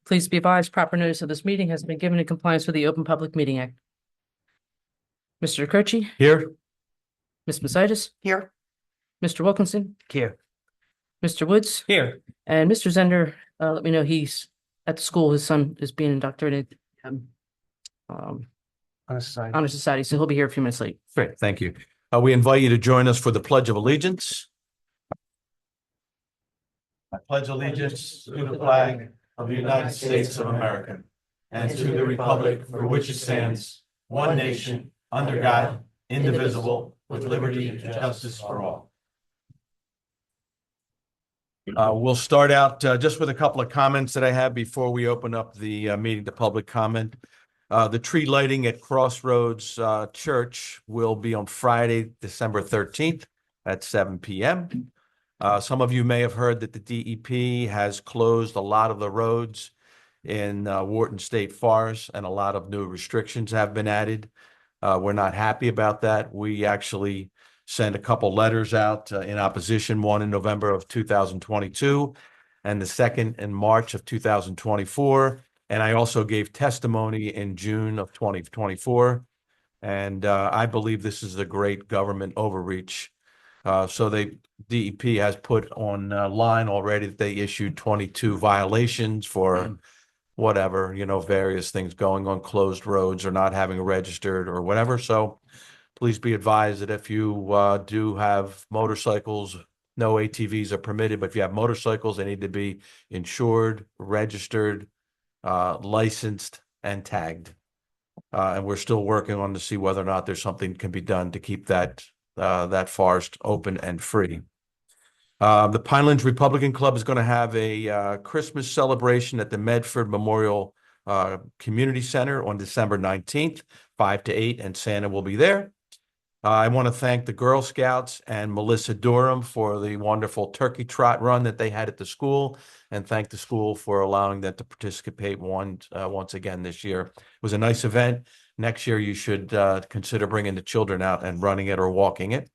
Please be advised, proper notice of this meeting has been given in compliance with the Open Public Meeting Act. Mr. Kirchi, Here. Ms. Mositis, Here. Mr. Wilkinson, Here. Mr. Woods, Here. and Mr. Zender, let me know he's at the school. His son is being indoctrinated On a side. honor society, so he'll be here a few minutes late. Great, thank you. We invite you to join us for the Pledge of Allegiance. I pledge allegiance to the flag of the United States of America and to the republic for which it stands, one nation, under God, indivisible, with liberty and justice for all. We'll start out just with a couple of comments that I have before we open up the meeting to public comment. The tree lighting at Crossroads Church will be on Friday, December 13th at 7 p.m. Some of you may have heard that the DEP has closed a lot of the roads in Wharton State Forest, and a lot of new restrictions have been added. We're not happy about that. We actually sent a couple letters out in opposition, one in November of 2022 and the second in March of 2024. And I also gave testimony in June of 2024. And I believe this is a great government overreach. So DEP has put on line already that they issued 22 violations for whatever, various things going on, closed roads or not having registered or whatever. So please be advised that if you do have motorcycles, no ATVs are permitted, but if you have motorcycles, they need to be insured, registered, licensed, and tagged. And we're still working on to see whether or not there's something can be done to keep that forest open and free. The Pinelands Republican Club is going to have a Christmas celebration at the Medford Memorial Community Center on December 19th, 5 to 8, and Santa will be there. I want to thank the Girl Scouts and Melissa Durham for the wonderful turkey trot run that they had at the school, and thank the school for allowing them to participate once again this year. It was a nice event. Next year, you should consider bringing the children out and running it or walking it.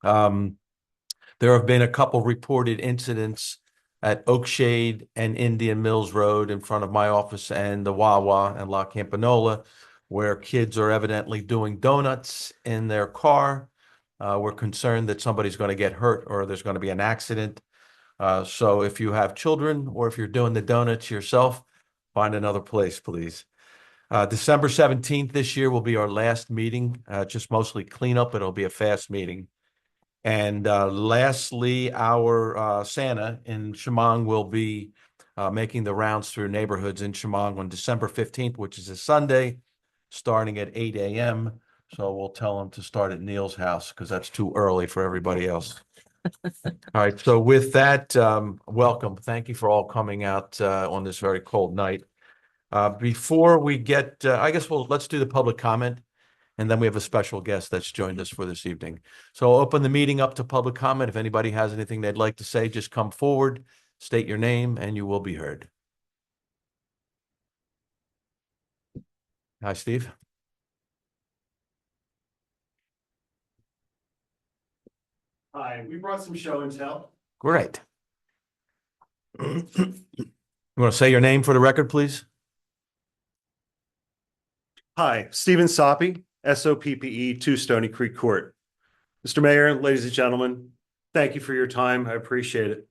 There have been a couple reported incidents at Oakshade and Indian Mills Road in front of my office and the Wawa and La Campanola, where kids are evidently doing donuts in their car. We're concerned that somebody's going to get hurt or there's going to be an accident. So if you have children or if you're doing the donuts yourself, find another place, please. December 17th this year will be our last meeting, just mostly cleanup. It'll be a fast meeting. And lastly, our Santa in Shamong will be making the rounds through neighborhoods in Shamong on December 15th, which is a Sunday, starting at 8 a.m. So we'll tell them to start at Neil's house because that's too early for everybody else. All right. So with that, welcome. Thank you for all coming out on this very cold night. Before we get, let's do the public comment. And then we have a special guest that's joined us for this evening. So I'll open the meeting up to public comment. If anybody has anything they'd like to say, just come forward, state your name, and you will be heard. Hi, Steve. Hi, we brought some show and tell. Great. You want to say your name for the record, please? Hi, Stephen Soppe, SOPPE, 2 Stony Creek Court. Mr. Mayor, ladies and gentlemen, thank you for your time. I appreciate it.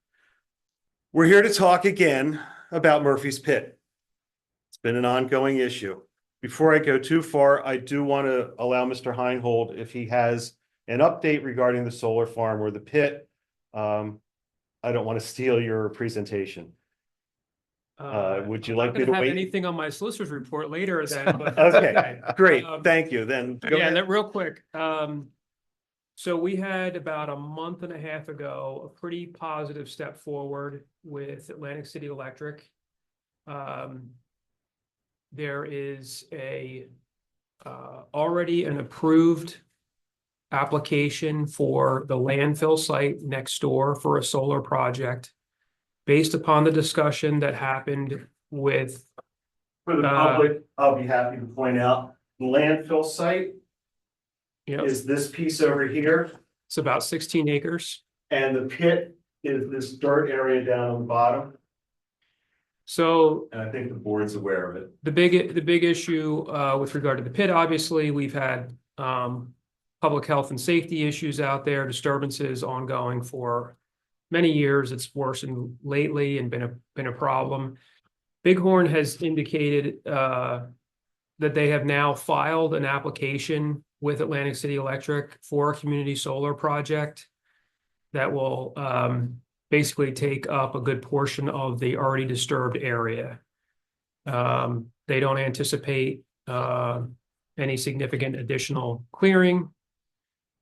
We're here to talk again about Murphy's Pit. It's been an ongoing issue. Before I go too far, I do want to allow Mr. Heinhold, if he has an update regarding the solar farm or the pit. I don't want to steal your presentation. Would you like me to have wait? anything on my solicitor's report later then, but Okay, great. Thank you. Then go yeah, ahead. that real quick. So we had about a month and a half ago, a pretty positive step forward with Atlantic City Electric. There is already an approved application for the landfill site next door for a solar project. Based upon the discussion that happened with For the public, I'll be happy to point out, the landfill site is this piece over here, it's about 16 acres. and the pit is this dirt area down on the bottom. So And I think the board's aware of it. the big issue with regard to the pit, obviously, we've had public health and safety issues out there, disturbances ongoing for many years. It's worsened lately and been a problem. Bighorn has indicated that they have now filed an application with Atlantic City Electric for a community solar project that will basically take up a good portion of the already disturbed area. They don't anticipate any significant additional clearing.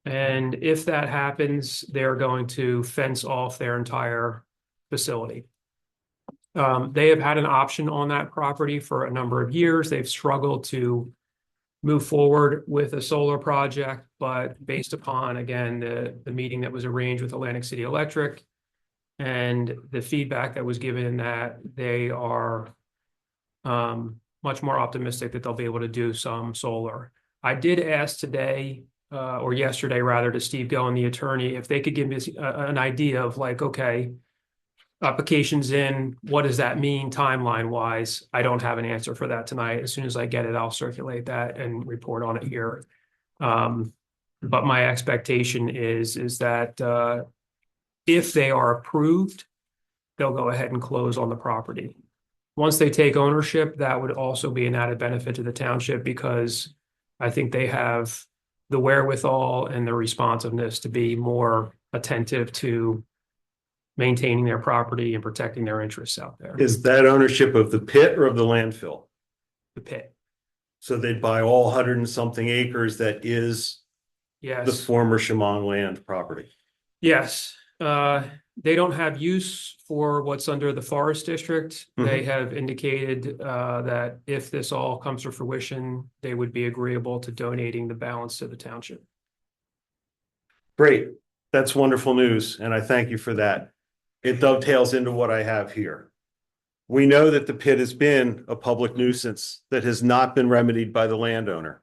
And if that happens, they're going to fence off their entire facility. They have had an option on that property for a number of years. They've struggled to move forward with a solar project, but based upon, again, the meeting that was arranged with Atlantic City Electric and the feedback that was given in that, they are much more optimistic that they'll be able to do some solar. I did ask today, or yesterday rather, to Steve Goen, the attorney, if they could give me an idea of like, okay, applications in, what does that mean timeline wise? I don't have an answer for that tonight. As soon as I get it, I'll circulate that and report on it here. But my expectation is that if they are approved, they'll go ahead and close on the property. Once they take ownership, that would also be an added benefit to the township because I think they have the wherewithal and the responsiveness to be more attentive to maintaining their property and protecting their interests out there. Is that ownership of the pit or of the landfill? The pit. So they'd buy all 100 and something acres that is the Yes, former Shamong land property. yes. They don't have use for what's under the forest district. They have indicated that if this all comes to fruition, they would be agreeable to donating the balance to the township. Great. That's wonderful news, and I thank you for that. It dovetails into what I have here. We know that the pit has been a public nuisance that has not been remedied by the landowner.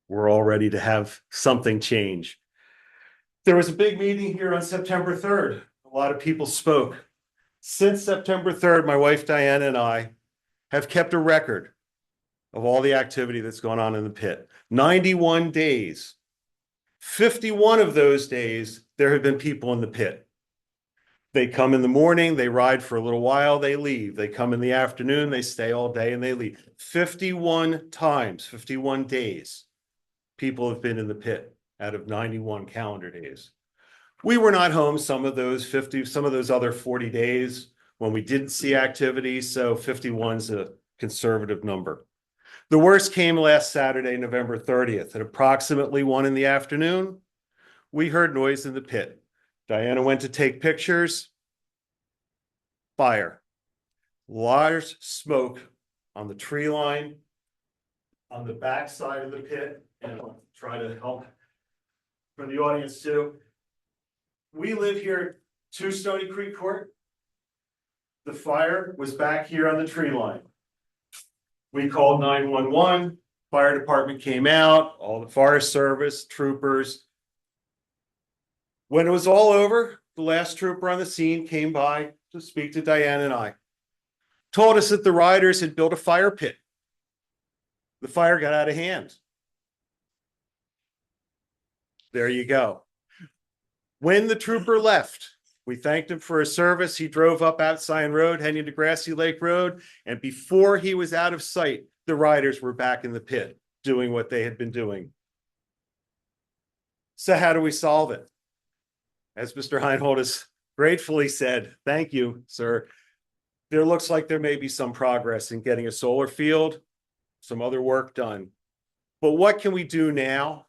We're all ready to have something change. There was a big meeting here on September 3rd. A lot of people spoke. Since September 3rd, my wife Diana and I have kept a record of all the activity that's gone on in the pit. 91 days. 51 of those days, there have been people in the pit. They come in the morning, they ride for a little while, they leave. They come in the afternoon, they stay all day and they leave. 51 times, 51 days, people have been in the pit out of 91 calendar days. We were not home some of those other 40 days when we didn't see activity, so 51's a conservative number. The worst came last Saturday, November 30th, at approximately 1 p.m. We heard noise in the pit. Diana went to take pictures. Fire. Large smoke on the tree line, on the back side of the pit, and I'll try to help for the audience too. We live here at 2 Stony Creek Court. The fire was back here on the tree line. We called 911, fire department came out, all the Forest Service, troopers. When it was all over, the last trooper on the scene came by to speak to Diane and I. Told us that the riders had built a fire pit. The fire got out of hand. There you go. When the trooper left, we thanked him for his service. He drove up Outside Road, heading to Grassy Lake Road. And before he was out of sight, the riders were back in the pit doing what they had been doing. So how do we solve it? As Mr. Heinhold has gratefully said, thank you, sir. There looks like there may be some progress in getting a solar field, some other work done. But what can we do now?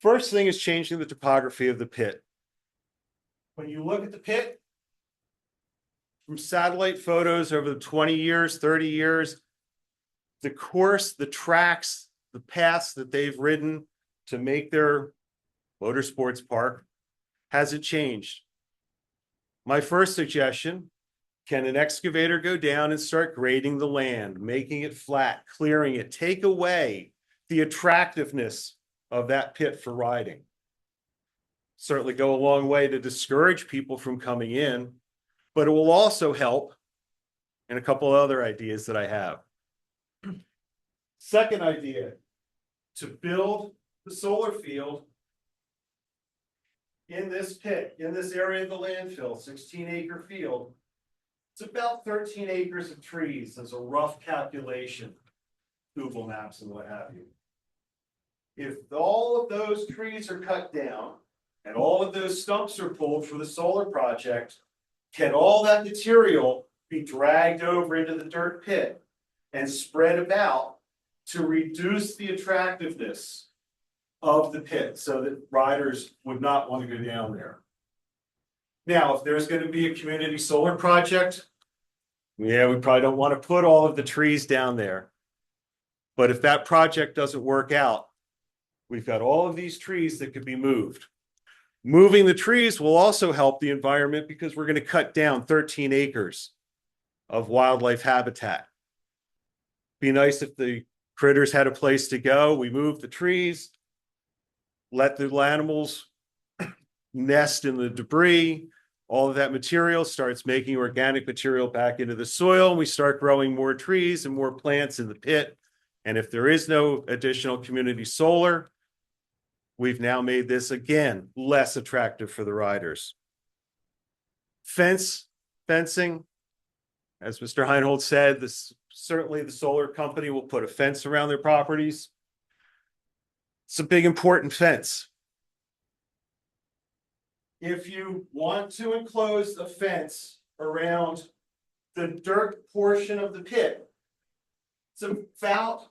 First thing is changing the topography of the pit. When you look at the pit, from satellite photos over the 20 years, 30 years, the course, the tracks, the paths that they've ridden to make their motorsports park hasn't changed. My first suggestion, can an excavator go down and start grading the land, making it flat, clearing it, take away the attractiveness of that pit for riding? Certainly go a long way to discourage people from coming in. but it will also help in a couple other ideas that I have. Second idea, to build the solar field in this pit, in this area of the landfill, 16-acre field. It's about 13 acres of trees as a rough calculation, Google Maps and what have you. If all of those trees are cut down and all of those stumps are pulled for the solar project, can all that material be dragged over into the dirt pit and spread about to reduce the attractiveness of the pit so that riders would not want to go down there? Now, if there's going to be a community solar project, yeah, we probably don't want to put all of the trees down there. But if that project doesn't work out, we've got all of these trees that could be moved. Moving the trees will also help the environment because we're going to cut down 13 acres of wildlife habitat. Be nice if the critters had a place to go. We move the trees, let the animals nest in the debris. All of that material starts making organic material back into the soil, and we start growing more trees and more plants in the pit. And if there is no additional community solar, we've now made this again less attractive for the riders. Fencing, as Mr. Heinhold said, certainly the solar company will put a fence around their properties. It's a big, important fence. If you want to enclose a fence around the dirt portion of the pit, it's about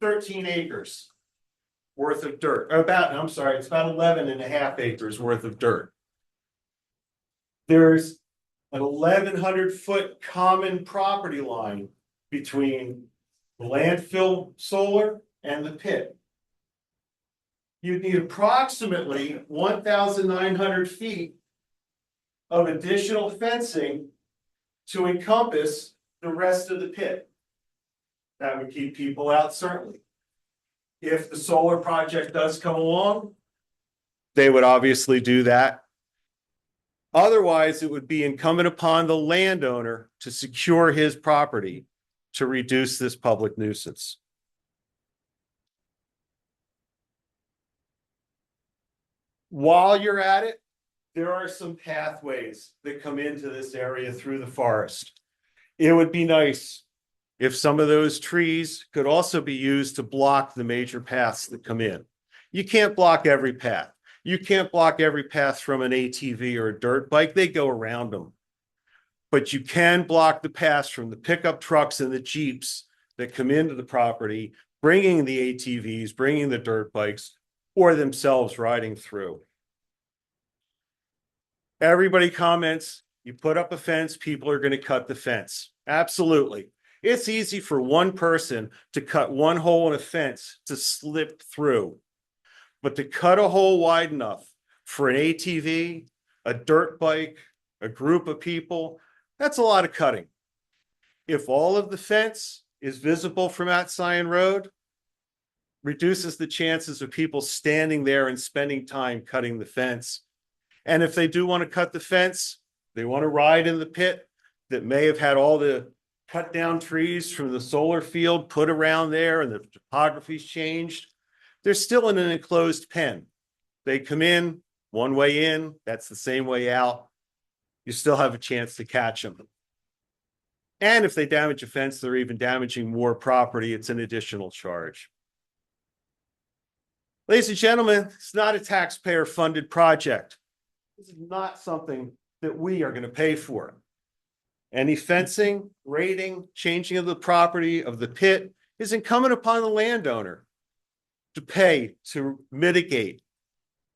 13 acres worth of dirt. It's about 11 and a half acres worth of dirt. There's an 1,100-foot common property line between the landfill solar and the pit. You'd need approximately 1,900 feet of additional fencing to encompass the rest of the pit. That would keep people out, certainly. If the solar project does come along, they would obviously do that. Otherwise, it would be incumbent upon the landowner to secure his property to reduce this public nuisance. While you're at it, there are some pathways that come into this area through the forest. It would be nice if some of those trees could also be used to block the major paths that come in. You can't block every path. You can't block every path from an ATV or a dirt bike. They go around them. But you can block the paths from the pickup trucks and the Jeeps that come into the property, bringing the ATVs, bringing the dirt bikes, or themselves riding through. Everybody comments, you put up a fence, people are going to cut the fence. Absolutely. It's easy for one person to cut one hole in a fence to slip through. But to cut a hole wide enough for an ATV, a dirt bike, a group of people, that's a lot of cutting. If all of the fence is visible from Mount Zion Road, reduces the chances of people standing there and spending time cutting the fence. And if they do want to cut the fence, they want to ride in the pit that may have had all the cut down trees from the solar field put around there and the topography's changed, they're still in an enclosed pen. They come in, one way in, that's the same way out. You still have a chance to catch them. And if they damage a fence, they're even damaging more property. It's an additional charge. Ladies and gentlemen, it's not a taxpayer-funded project. This is not something that we are going to pay for. Any fencing, grading, changing of the property of the pit is incumbent upon the landowner to pay to mitigate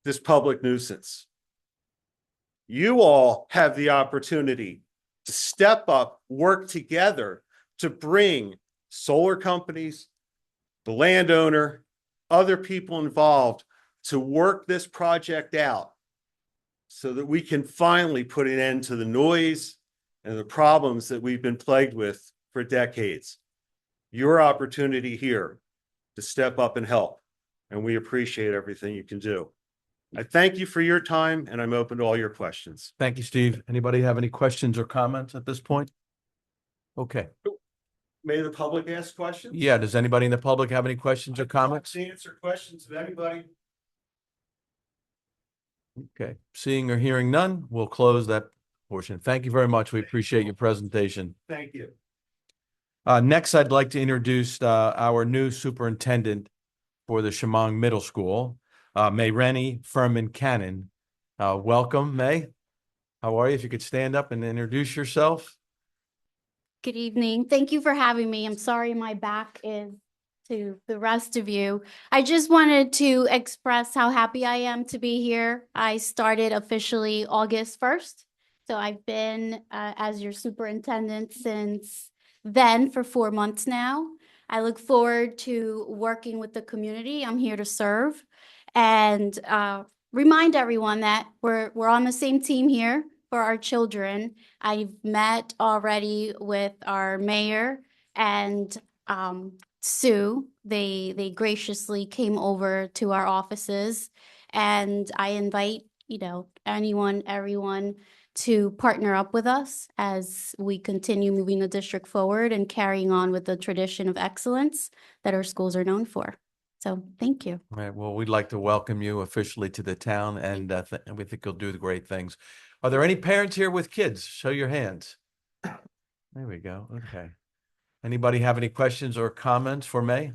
this public nuisance. You all have the opportunity to step up, work together to bring solar companies, the landowner, other people involved to work this project out so that we can finally put an end to the noise and the problems that we've been plagued with for decades. Your opportunity here to step up and help, and we appreciate everything you can do. I thank you for your time and I'm open to all your questions. Thank you, Steve. Anybody have any questions or comments at this point? Okay. May the public ask questions? Yeah, does anybody in the public have any questions or comments? To answer questions of anybody. Okay, seeing or hearing none, we'll close that portion. Thank you very much. We appreciate your presentation. Thank you. Next, I'd like to introduce our new superintendent for the Shamong Middle School, May Rennie Furman Cannon. Welcome, May. How are you? If you could stand up and introduce yourself. Good evening. Thank you for having me. I'm sorry my back is to the rest of you. I just wanted to express how happy I am to be here. I started officially August 1st. So I've been as your superintendent since then for 4 months now. I look forward to working with the community. I'm here to serve and remind everyone that we're on the same team here for our children. I've met already with our mayor and Sue. They graciously came over to our offices, and I invite, everyone to partner up with us as we continue moving the district forward and carrying on with the tradition of excellence that our schools are known for. So thank you. All right, well, we'd like to welcome you officially to the town, and we think you'll do the great things. Are there any parents here with kids? Show your hands. There we go. Okay. Anybody have any questions or comments for May?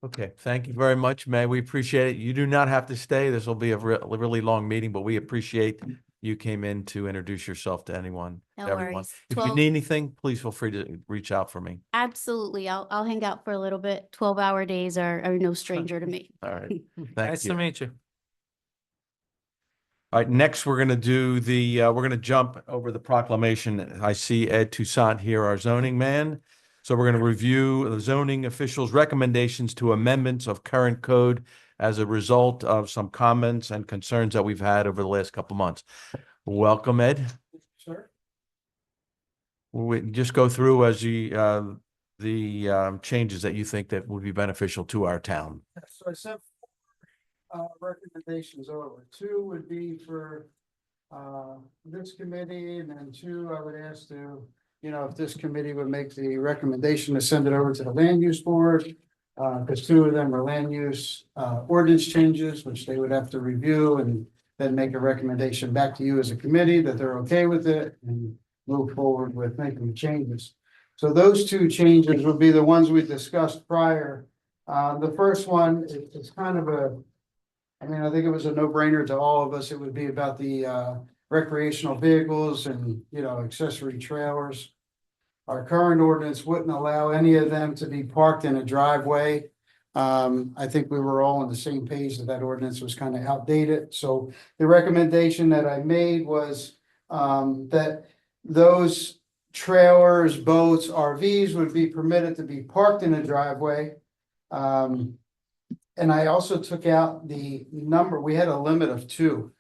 Okay, thank you very much, May. We appreciate it. You do not have to stay. This will be a really long meeting, but we appreciate you came in to introduce yourself to anyone, No to everyone. worries. If you need anything, please feel free to reach out for me. Absolutely. I'll hang out for a little bit. 12-hour days are no stranger to me. All right. Thank Nice you. to meet you. All right, next we're going to do we're going to jump over the proclamation. I see Ed Toussaint here, our zoning man. So we're going to review the zoning officials' recommendations to amendments of current code as a result of some comments and concerns that we've had over the last couple months. Welcome, Ed. Sir? We just go through as the changes that you think that would be beneficial to our town. So I sent recommendations over. 2 would be for this committee, and then 2, I would ask to, if this committee would make the recommendation to send it over to the land use board, because 2 of them are land use ordinance changes, which they would have to review and then make a recommendation back to you as a committee that they're okay with it and move forward with making the changes. So those 2 changes would be the ones we discussed prior. The first one is kind of I think it was a no-brainer to all of us. It would be about the recreational vehicles and, accessory trailers. Our current ordinance wouldn't allow any of them to be parked in a driveway. I think we were all on the same page that ordinance was kind of outdated. So the recommendation that I made was that those trailers, boats, RVs would be permitted to be parked in a driveway. And I also took out the number. We had a limit of 2.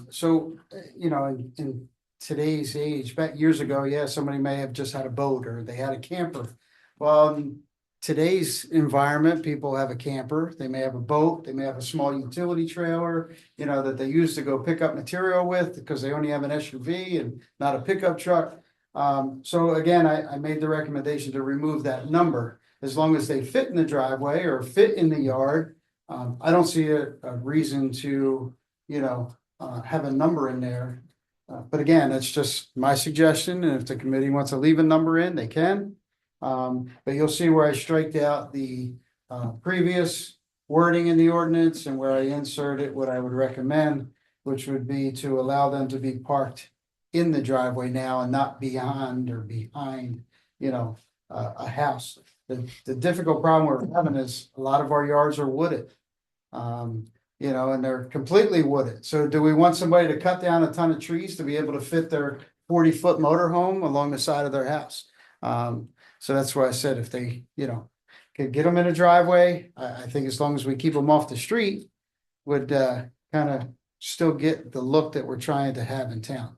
So, in today's age, back years ago, yeah, somebody may have just had a boat or they had a camper. Well, in today's environment, people have a camper, they may have a boat, they may have a small utility trailer, that they use to go pick up material with because they only have an SUV and not a pickup truck. So again, I made the recommendation to remove that number. As long as they fit in the driveway or fit in the yard, I don't see a reason to, have a number in there. But again, that's just my suggestion. And if the committee wants to leave a number in, they can. But you'll see where I striked out the previous wording in the ordinance and where I inserted what I would recommend, which would be to allow them to be parked in the driveway now and not beyond or behind, a house. The difficult problem we're having is a lot of our yards are wooded. And they're completely wooded. So do we want somebody to cut down a ton of trees to be able to fit their 40-foot motorhome along the side of their house? So that's why I said if they, could get them in a driveway, I think as long as we keep them off the street, would kind of still get the look that we're trying to have in town.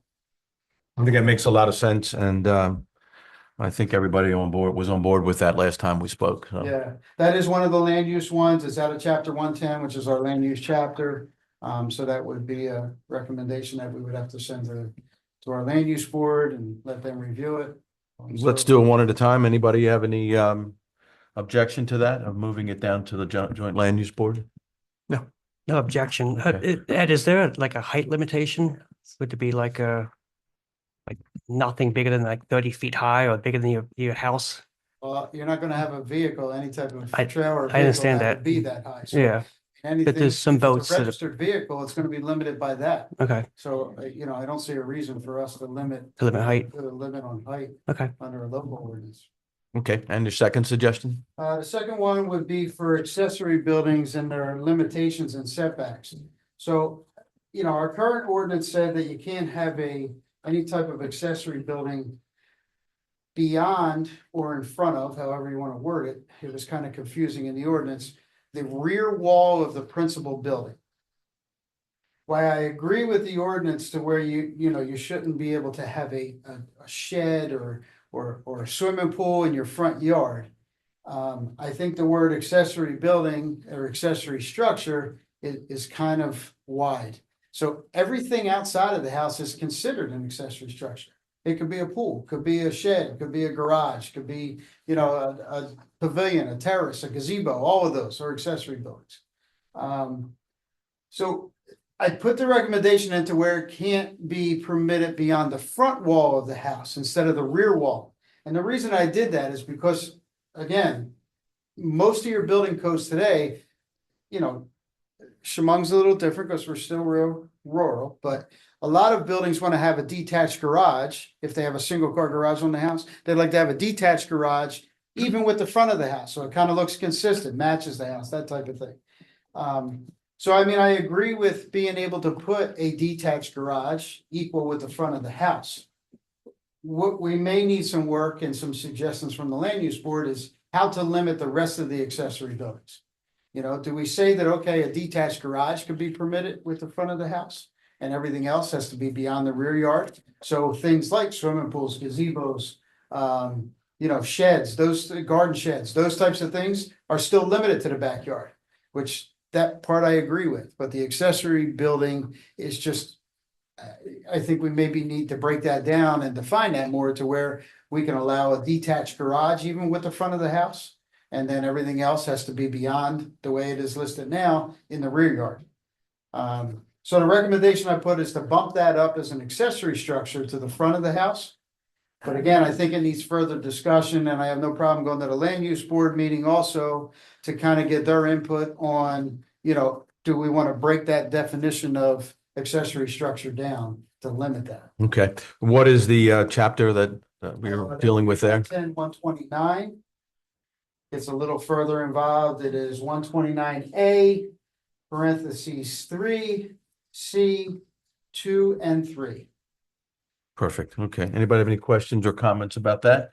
I think that makes a lot of sense. And I think everybody was on board with that last time we spoke. So. Yeah, that is one of the land use ones. It's out of chapter 110, which is our land use chapter. So that would be a recommendation that we would have to send to our land use board and let them review it. Let's do it one at a time. Anybody have any objection to that, of moving it down to the joint land use board? No objection. Okay. Ed, is there like a height limitation? Would it be like nothing bigger than like 30 feet high or bigger than your house? You're not gonna have a vehicle, any type of I- trailer. or I understand vehicle would that. Be that high. So Yeah, anything, there's some if it's a boats that are- registered vehicle, it's gonna be limited by that. okay, So, I don't see a reason for us to limit. To limit height. Put a limit on height okay. under a local ordinance. Okay, and your second suggestion? The second one would be for accessory buildings and their limitations and setbacks. So, our current ordinance said that you can't have any type of accessory building beyond or in front of, however you want to word it. It was kind of confusing in the ordinance, the rear wall of the principal building. Why I agree with the ordinance to where you shouldn't be able to have a shed or a swimming pool in your front yard. I think the word accessory building or accessory structure is kind of wide. So everything outside of the house is considered an accessory structure. It could be a pool, could be a shed, could be a garage, could be, a pavilion, a terrace, a gazebo, all of those are accessory buildings. So I put the recommendation into where it can't be permitted beyond the front wall of the house instead of the rear wall. And the reason I did that is because, again, most of your building codes today, Shamong's a little different because we're still real rural, but a lot of buildings want to have a detached garage. If they have a single car garage on the house, they'd like to have a detached garage, even with the front of the house. So it kind of looks consistent, matches the house, that type of thing. So I agree with being able to put a detached garage equal with the front of the house. What we may need some work and some suggestions from the land use board is how to limit the rest of the accessory buildings. Do we say that, okay, a detached garage could be permitted with the front of the house and everything else has to be beyond the rear yard? So things like swimming pools, gazebos, sheds, those garden sheds, those types of things are still limited to the backyard, which that part I agree with, but the accessory building is just, I think we maybe need to break that down and define that more to where we can allow a detached garage even with the front of the house. And then everything else has to be beyond the way it is listed now in the rear yard. So the recommendation I put is to bump that up as an accessory structure to the front of the house. But again, I think it needs further discussion and I have no problem going to the land use board meeting also to kind of get their input on, do we want to break that definition of accessory structure down to limit that? Okay, what is the chapter that we're dealing with there? 129. It's a little further involved. It is 129A, parentheses 3, C, 2, and 3. Perfect. Okay. Anybody have any questions or comments about that?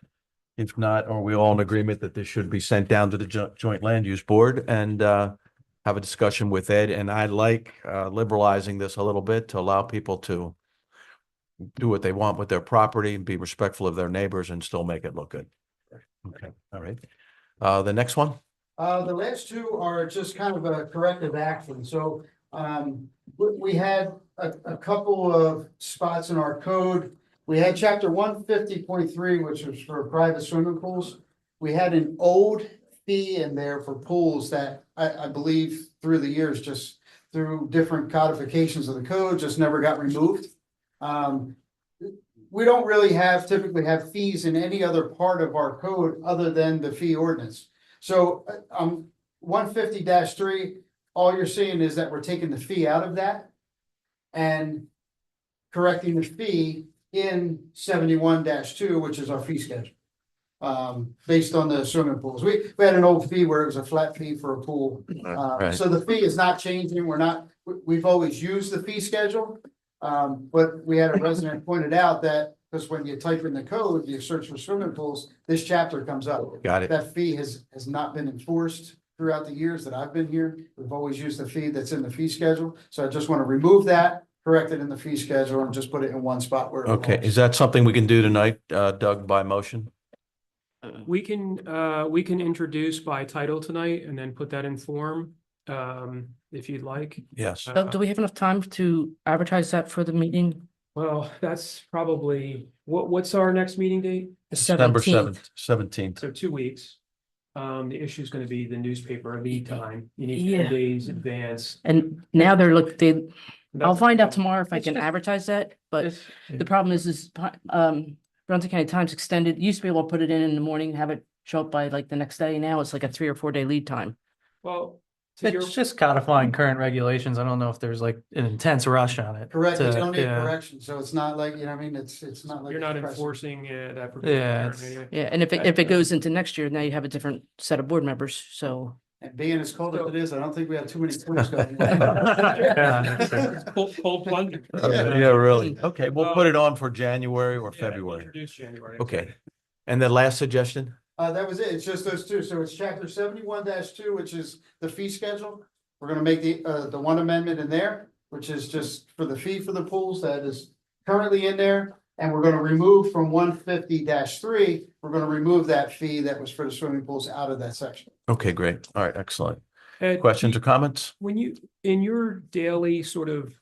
If not, are we all in agreement that this should be sent down to the joint land use board and have a discussion with Ed? And I like liberalizing this a little bit to allow people to do what they want with their property and be respectful of their neighbors and still make it look good. Okay. All right. The next one? The last two are just kind of a corrective action. So we had a couple of spots in our code. We had chapter 150.3, which was for private swimming pools. We had an old fee in there for pools that I believe through the years, just through different codifications of the code, just never got removed. We don't really typically have fees in any other part of our code other than the fee ordinance. So 150-3, all you're seeing is that we're taking the fee out of that and correcting the fee in 71-2, which is our fee schedule. Based on the swimming pools. We had an old fee where it was a flat fee for a pool. Right. So the fee is not changing. We've always used the fee schedule. But we had a resident pointed out that because when you type in the code, you search for swimming pools, this chapter comes up. Got it. That fee has not been enforced throughout the years that I've been here. We've always used the fee that's in the fee schedule. So I just want to remove that, correct it in the fee schedule and just put it in one spot where. Okay. Is that something we can do tonight, Doug, by motion? We can introduce by title tonight and then put that in form, if you'd like. Yes. Do we have enough time to advertise that for the meeting? Well, that's probably, what's our next meeting date? The December 17th. 17th. So 2 weeks. The issue is going to be the newspaper lead time. You need Yeah. 10 days advance. And now I'll find out tomorrow if I It's can just- advertise that, but It's- the problem is, Brunswick County Times extended, used to be able to put it in the morning, have it show up by like the next day. Now it's like a 3 or 4 day lead time. Well, to your, It's just codifying current regulations. I don't know if there's like an intense rush on it. Correct, you to- don't need yeah. correction, so it's not like, you know, what I mean, it's not like. you're not it's pressing. enforcing that. Yeah, provision it's- anyway. Yeah, and if it goes into next year, now you have a different set of board members, so. And being as cold as it is, I don't think we have too many points going. Yeah, that's it. Cold plunge. Yeah, really. Okay, we'll put it on for January or Yeah, February. Introduce January. Okay. And the last suggestion? That was it. It's just those two. So it's chapter 71-2, which is the fee schedule. We're gonna make the one amendment in there, which is just for the fee for the pools that is currently in there. And we're gonna remove from 150-3, we're gonna remove that fee that was for the swimming pools out of that section. Okay, great. All right, excellent. Ed, Questions or comments? when you, in your daily sort of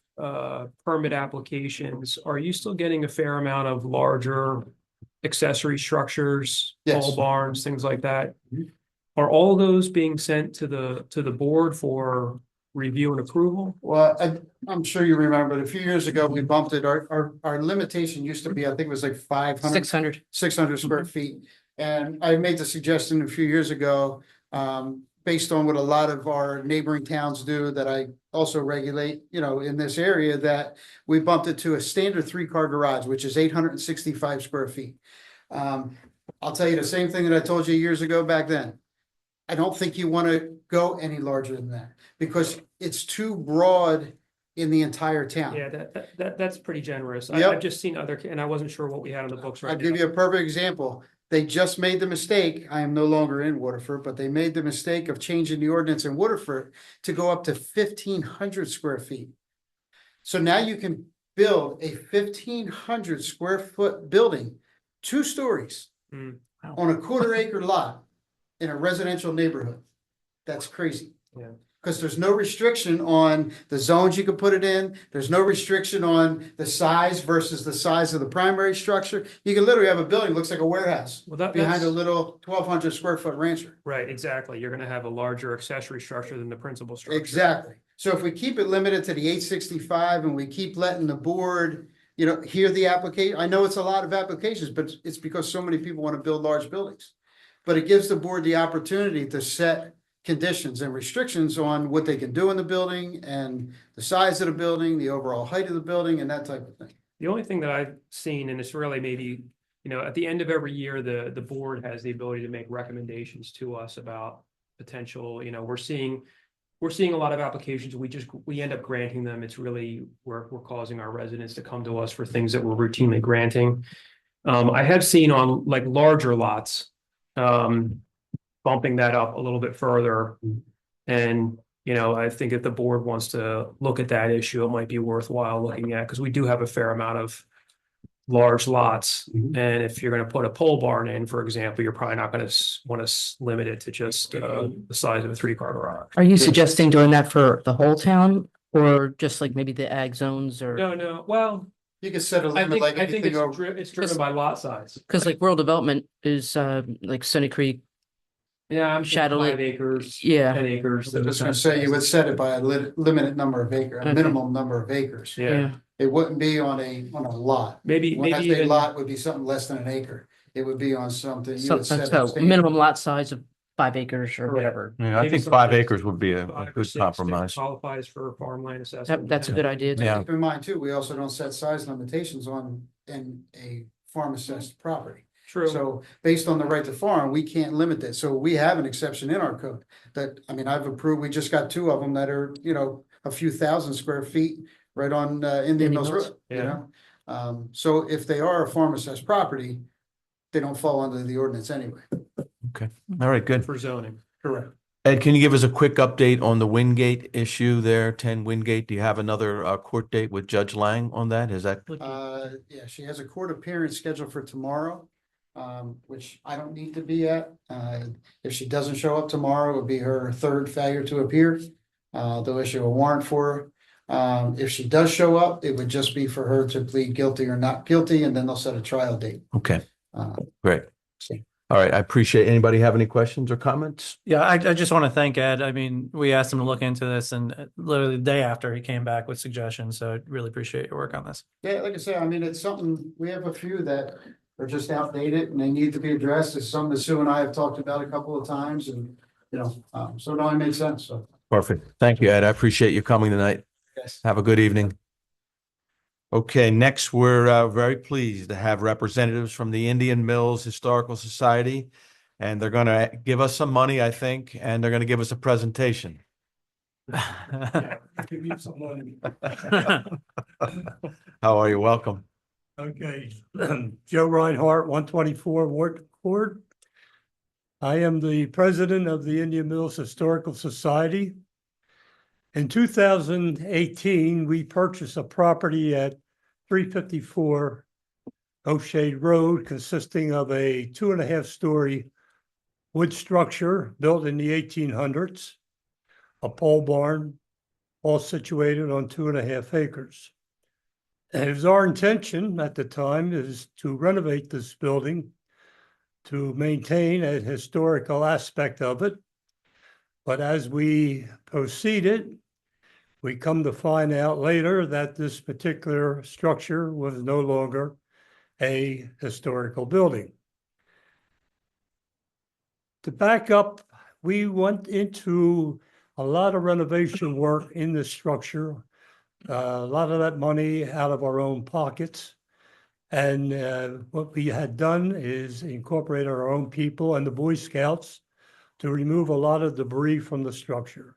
permit applications, are you still getting a fair amount of larger accessory structures, Yes. pole barns, things like that? Mhm. Are all those being sent to the board for review and approval? Well, I'm sure you remember, a few years ago, we bumped it. Our limitation used to be, I think it was like 500. 600. 600 square feet. And I made the suggestion a few years ago, based on what a lot of our neighboring towns do that I also regulate, you know, in this area, that we bumped it to a standard 3-car garage, which is 865 square feet. I'll tell you the same thing that I told you years ago back then. I don't think you want to go any larger than that because it's too broad in the entire town. Yeah, that's pretty generous. Yep. I've just seen other, and I wasn't sure what we had on the books right I'll now. give you a perfect example. They just made the mistake, I am no longer in Waterford, but they made the mistake of changing the ordinance in Waterford to go up to 1,500 square feet. So now you can build a 1,500 square foot building, 2 stories, Mm. on a 1/4 acre lot in a residential neighborhood. That's crazy. Yeah. Because there's no restriction on the zones you can put it in. There's no restriction on the size versus the size of the primary structure. You can literally have a building, looks like a warehouse, Well, behind a that's little 1,200 square foot rancher. right, exactly. You're gonna have a larger accessory structure than the principal structure. Exactly. So if we keep it limited to the 865 and we keep letting the board, you know, hear the application, I know it's a lot of applications, but it's because so many people want to build large buildings. But it gives the board the opportunity to set conditions and restrictions on what they can do in the building and the size of the building, the overall height of the building and that type of thing. The only thing that I've seen, and it's really maybe, you know, at the end of every year, the board has the ability to make recommendations to us about potential, you know, we're seeing a lot of applications. We end up granting them. It's really, we're causing our residents to come to us for things that we're routinely granting. I have seen on like larger lots, bumping that up a little bit further. And, you know, I think if the board wants to look at that issue, it might be worthwhile looking at, because we do have a fair amount of large lots. Mhm. And if you're gonna put a pole barn in, for example, you're probably not gonna want to limit it to just the size of a 3-car garage. Are you suggesting doing that for the whole town or just like maybe the ag zones or? No, well, You can set a I limit think, like I think anything over. it's driven by lot size. Because like rural development is like Sunny Creek. Yeah, I'm Shadow thinking Lake. 5 acres. Yeah. 10 acres. I was gonna say you would set it by a limited number of acres, a Okay. minimum number of acres. Yeah, It wouldn't be on a lot. maybe When I say even. lot would be something less than an acre. It would be on something. You would set So a minimum lot size of 5 acres or Correct. whatever. Yeah, I Maybe think something 5 like acres would be a 5 or good 6 that compromise. Qualifies for farmland assessment. That's a good idea. Yeah. Keep in mind too, we also don't set size limitations in a farm assessed property. True. So based on the right to farm, we can't limit that. So we have an exception in our code that, I mean, I've approved, we just got 2 of them that are, you know, a few thousand square feet right on Indian Indian Mills Mills. Road, you Yeah. know? So if they are a farm assessed property, they don't fall under the ordinance anyway. All right, good. For zoning. Correct. Ed, can you give us a quick update on the Wingate issue there, 10 Wingate? Do you have another court date with Judge Lang on that? Is that? Yeah, she has a court appearance scheduled for tomorrow. which I don't need to be at. If she doesn't show up tomorrow, it would be her third failure to appear. They'll issue a warrant for her. If she does show up, it would just be for her to plead guilty or not guilty, and then they'll set a trial date. Okay, Uh, great. so- All right, I appreciate. Anybody have any questions or comments? Yeah, I just want to thank Ed. I mean, we asked him to look into this and literally the day after he came back with suggestions. So I really appreciate your work on this. Yeah, like I said, I mean, it's something, we have a few that are just outdated and they need to be addressed. It's something that Sue and I have talked about a couple of times and, so it only makes sense, so. Perfect. Thank you, Ed. I appreciate you coming tonight. Yes. Have a good evening. Okay, next, we're very pleased to have representatives from the Indian Mills Historical Society. And they're going to give us some money, I think, and they're going to give us a presentation. Give me some money. How are you? Welcome. Okay, Joe Reinhardt, 124 Ward Court. I am the president of the Indian Mills Historical Society. In 2018, we purchased a property at 354 O'Shea Road consisting of a 2.5-story wood structure built in the 1800s, a pole barn, all situated on 2.5 acres. And it was our intention at the time is to renovate this building to maintain a historical aspect of it. But as we proceeded, we come to find out later that this particular structure was no longer a historical building. To back up, we went into a lot of renovation work in this structure, a lot of that money out of our own pockets. And what we had done is incorporate our own people and the Boy Scouts to remove a lot of debris from the structure.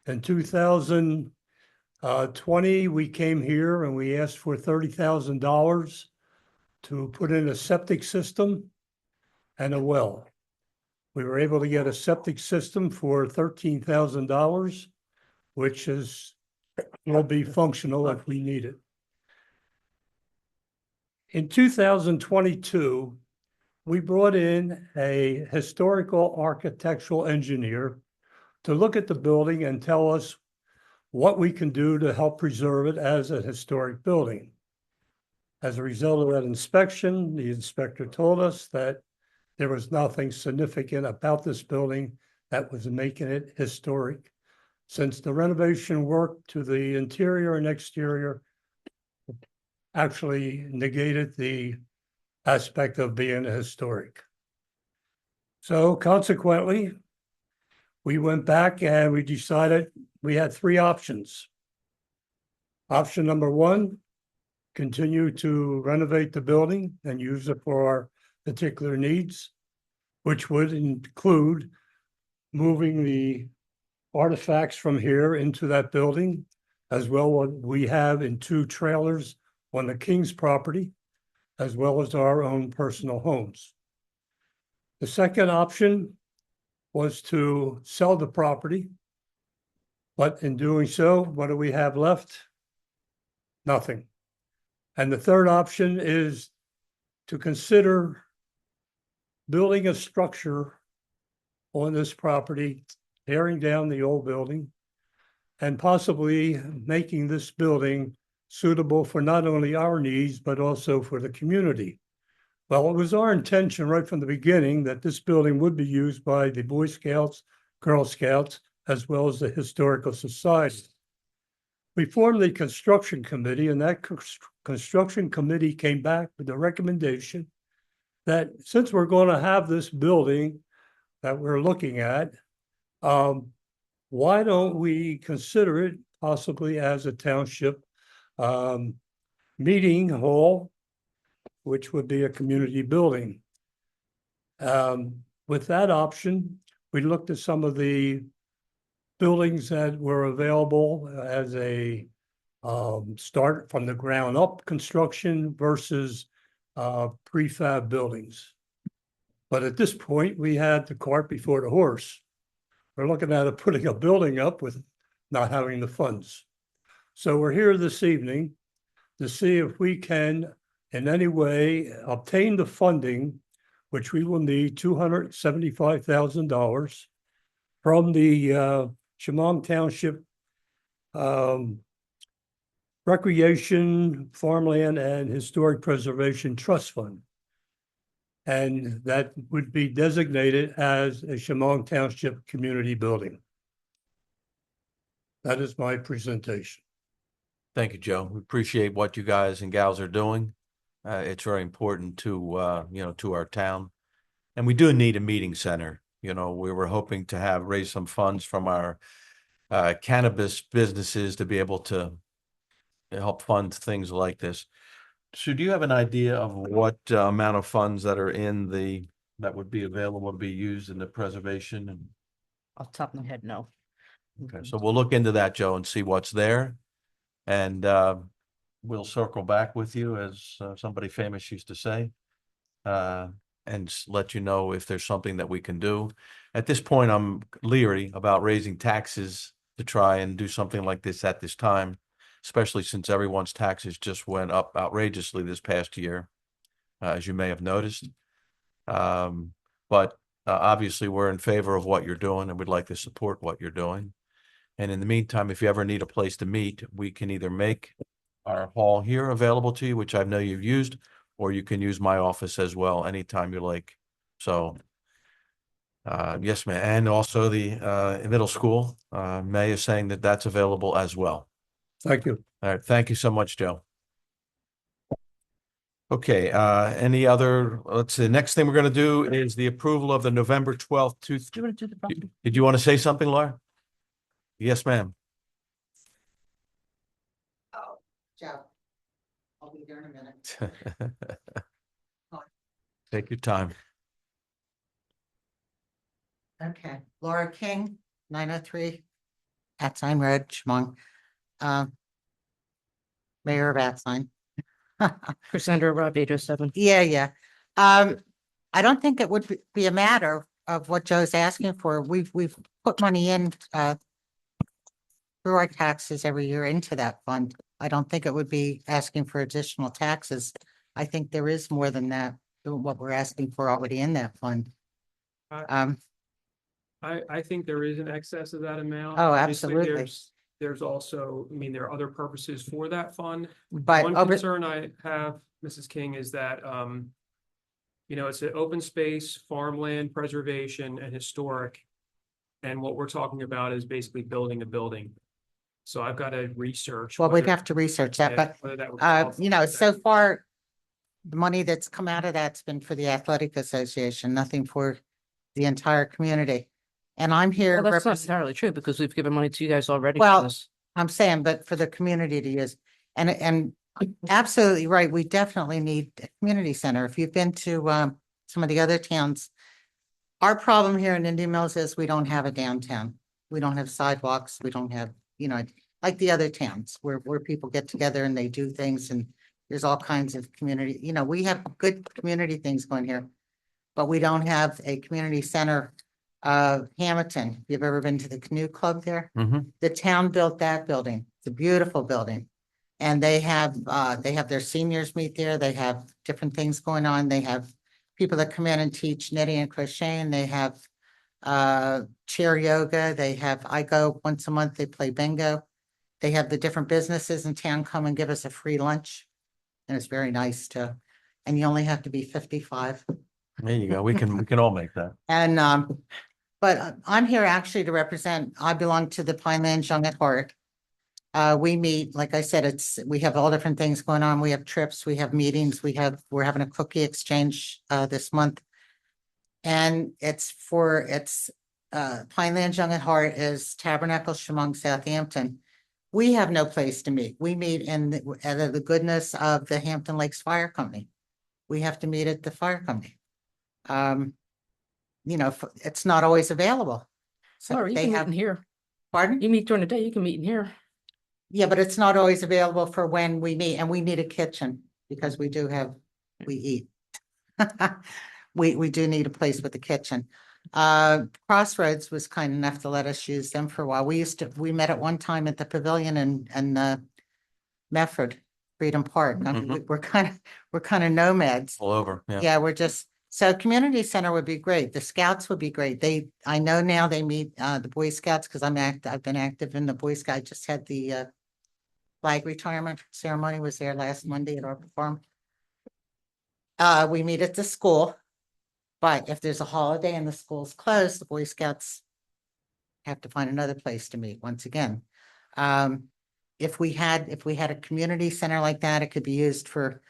In 2020, we came here and we asked for $30,000 to put in a septic system and a well. We were able to get a septic system for $13,000, which will be functional if we need it. In 2022, we brought in a historical architectural engineer to look at the building and tell us what we can do to help preserve it as a historic building. As a result of that inspection, the inspector told us that there was nothing significant about this building that was making it historic, since the renovation work to the interior and exterior actually negated the aspect of being historic. So consequently, we went back and we decided we had 3 options. Option number 1, continue to renovate the building and use it for our particular needs, which would include moving the artifacts from here into that building, as well what we have in 2 trailers on the King's property, as well as our own personal homes. The second option was to sell the property, but in doing so, what do we have left? Nothing. And the third option is to consider building a structure on this property, tearing down the old building, and possibly making this building suitable for not only our needs, but also for the community. Well, it was our intention right from the beginning that this building would be used by the Boy Scouts, Girl Scouts, as well as the Historical Society. We formed the construction committee, and that construction committee came back with a recommendation that since we're going to have this building that we're looking at, why don't we consider it possibly as a township meeting hall, which would be a community building. With that option, we looked at some of the buildings that were available as a start from the ground up construction versus prefab buildings. But at this point, we had the cart before the horse. We're looking at putting a building up with not having the funds. So we're here this evening to see if we can in any way obtain the funding which we will need $275,000 from the Shamong Township Recreation, Farmland, and Historic Preservation Trust Fund. And that would be designated as a Shamong Township community building. That is my presentation. Thank you, Joe. We appreciate what you guys and gals are doing. It's very important to, to our town. And we do need a meeting center. We were hoping to raise some funds from our cannabis businesses to be able to help fund things like this. So do you have an idea of what amount of funds that are that would be available to be used in the preservation? And Off the top of my head, no. okay, so we'll look into that, Joe, and see what's there. And we'll circle back with you, as somebody famous used to say, and let you know if there's something that we can do. At this point, I'm leery about raising taxes to try and do something like this at this time, especially since everyone's taxes just went up outrageously this past year, as you may have noticed. But obviously, we're in favor of what you're doing, and we'd like to support what you're doing. And in the meantime, if you ever need a place to meet, we can either make our hall here available to you, which I know you've used, or you can use my office as well anytime you like. So, yes, ma'am. And also the middle school, May is saying that that's available as well. Thank you. All right. Thank you so much, Joe. Okay. Any other, let's see, the next thing we're going to do is the approval of the November 12th. Do you want to do the property? Did you want to say something, Laura? Yes, ma'am. Joe, I'll be there in a minute. Take your time. Okay, Laura King, 903 Atsign Road, Shamong. Mayor of Atsign. Cassandra Rob 807. Yeah. I don't think it would be a matter of what Joe's asking for. We've put money in through our taxes every year into that fund. I don't think it would be asking for additional taxes. I think there is more than that, than what we're asking for already in that fund. I think there is an excess of that amount. Oh, Obviously, absolutely. There's also, there are other purposes for that fund. But One concern I have, Mrs. King, is that, it's an open space, farmland preservation and historic. And what we're talking about is basically building a building. So I've got to research. well, we'd whether- have to research that, yeah, but whether that would qualify. so far, the money that's come out of that's been for the athletic association, nothing for the entire community. And I'm here, Well, that's not entirely true because we've given money to you guys already. for Well, this. I'm saying, but for the community to use. And absolutely right, we definitely need a community center. If you've been to some of the other towns, our problem here in Indian Mills is we don't have a downtown. We don't have sidewalks. We don't have, like the other towns where people get together and they do things, and there's all kinds of community, we have good community things going here. But we don't have a community center. Hamilton, if you've ever been to the canoe club there, the town built that building. It's a beautiful building. And they have their seniors meet there. They have different things going on. They have people that come in and teach knitting and crocheting. They have chair yoga. I go once a month, they play bingo. They have the different businesses in town come and give us a free lunch. And it's very nice too. And you only have to be 55. There you go. We can all make that. And but I'm here actually to represent, I belong to the Pinelands Young at Heart. We meet, like I said, we have all different things going on. We have trips, we have meetings, we're having a cookie exchange this month. And Pinelands Young at Heart is Tabernacle Shamong, Southampton. We have no place to meet. We meet in the goodness of the Hampton Lakes Fire Company. We have to meet at the fire company. It's not always available. So Or you they can meet have, in here. pardon? You meet during the day, you can meet in here. Yeah, but it's not always available for when we meet, and we need a kitchen because we eat. We do need a place with a kitchen. Crossroads was kind enough to let us use them for a while. We met at one time at the pavilion in Medford, Freedom Park. I mean, we're kind of nomads. All over. Yeah. Yeah, we're just, So community center would be great. The scouts would be great. I know now they meet, the Boy Scouts, because I've been active in the Boy Scout. I just had the, flag retirement ceremony was there last Monday at our farm. We meet at the school, but if there's a holiday and the school's closed, the Boy Scouts have to find another place to meet once again. If we had a community center like that, it could be used for,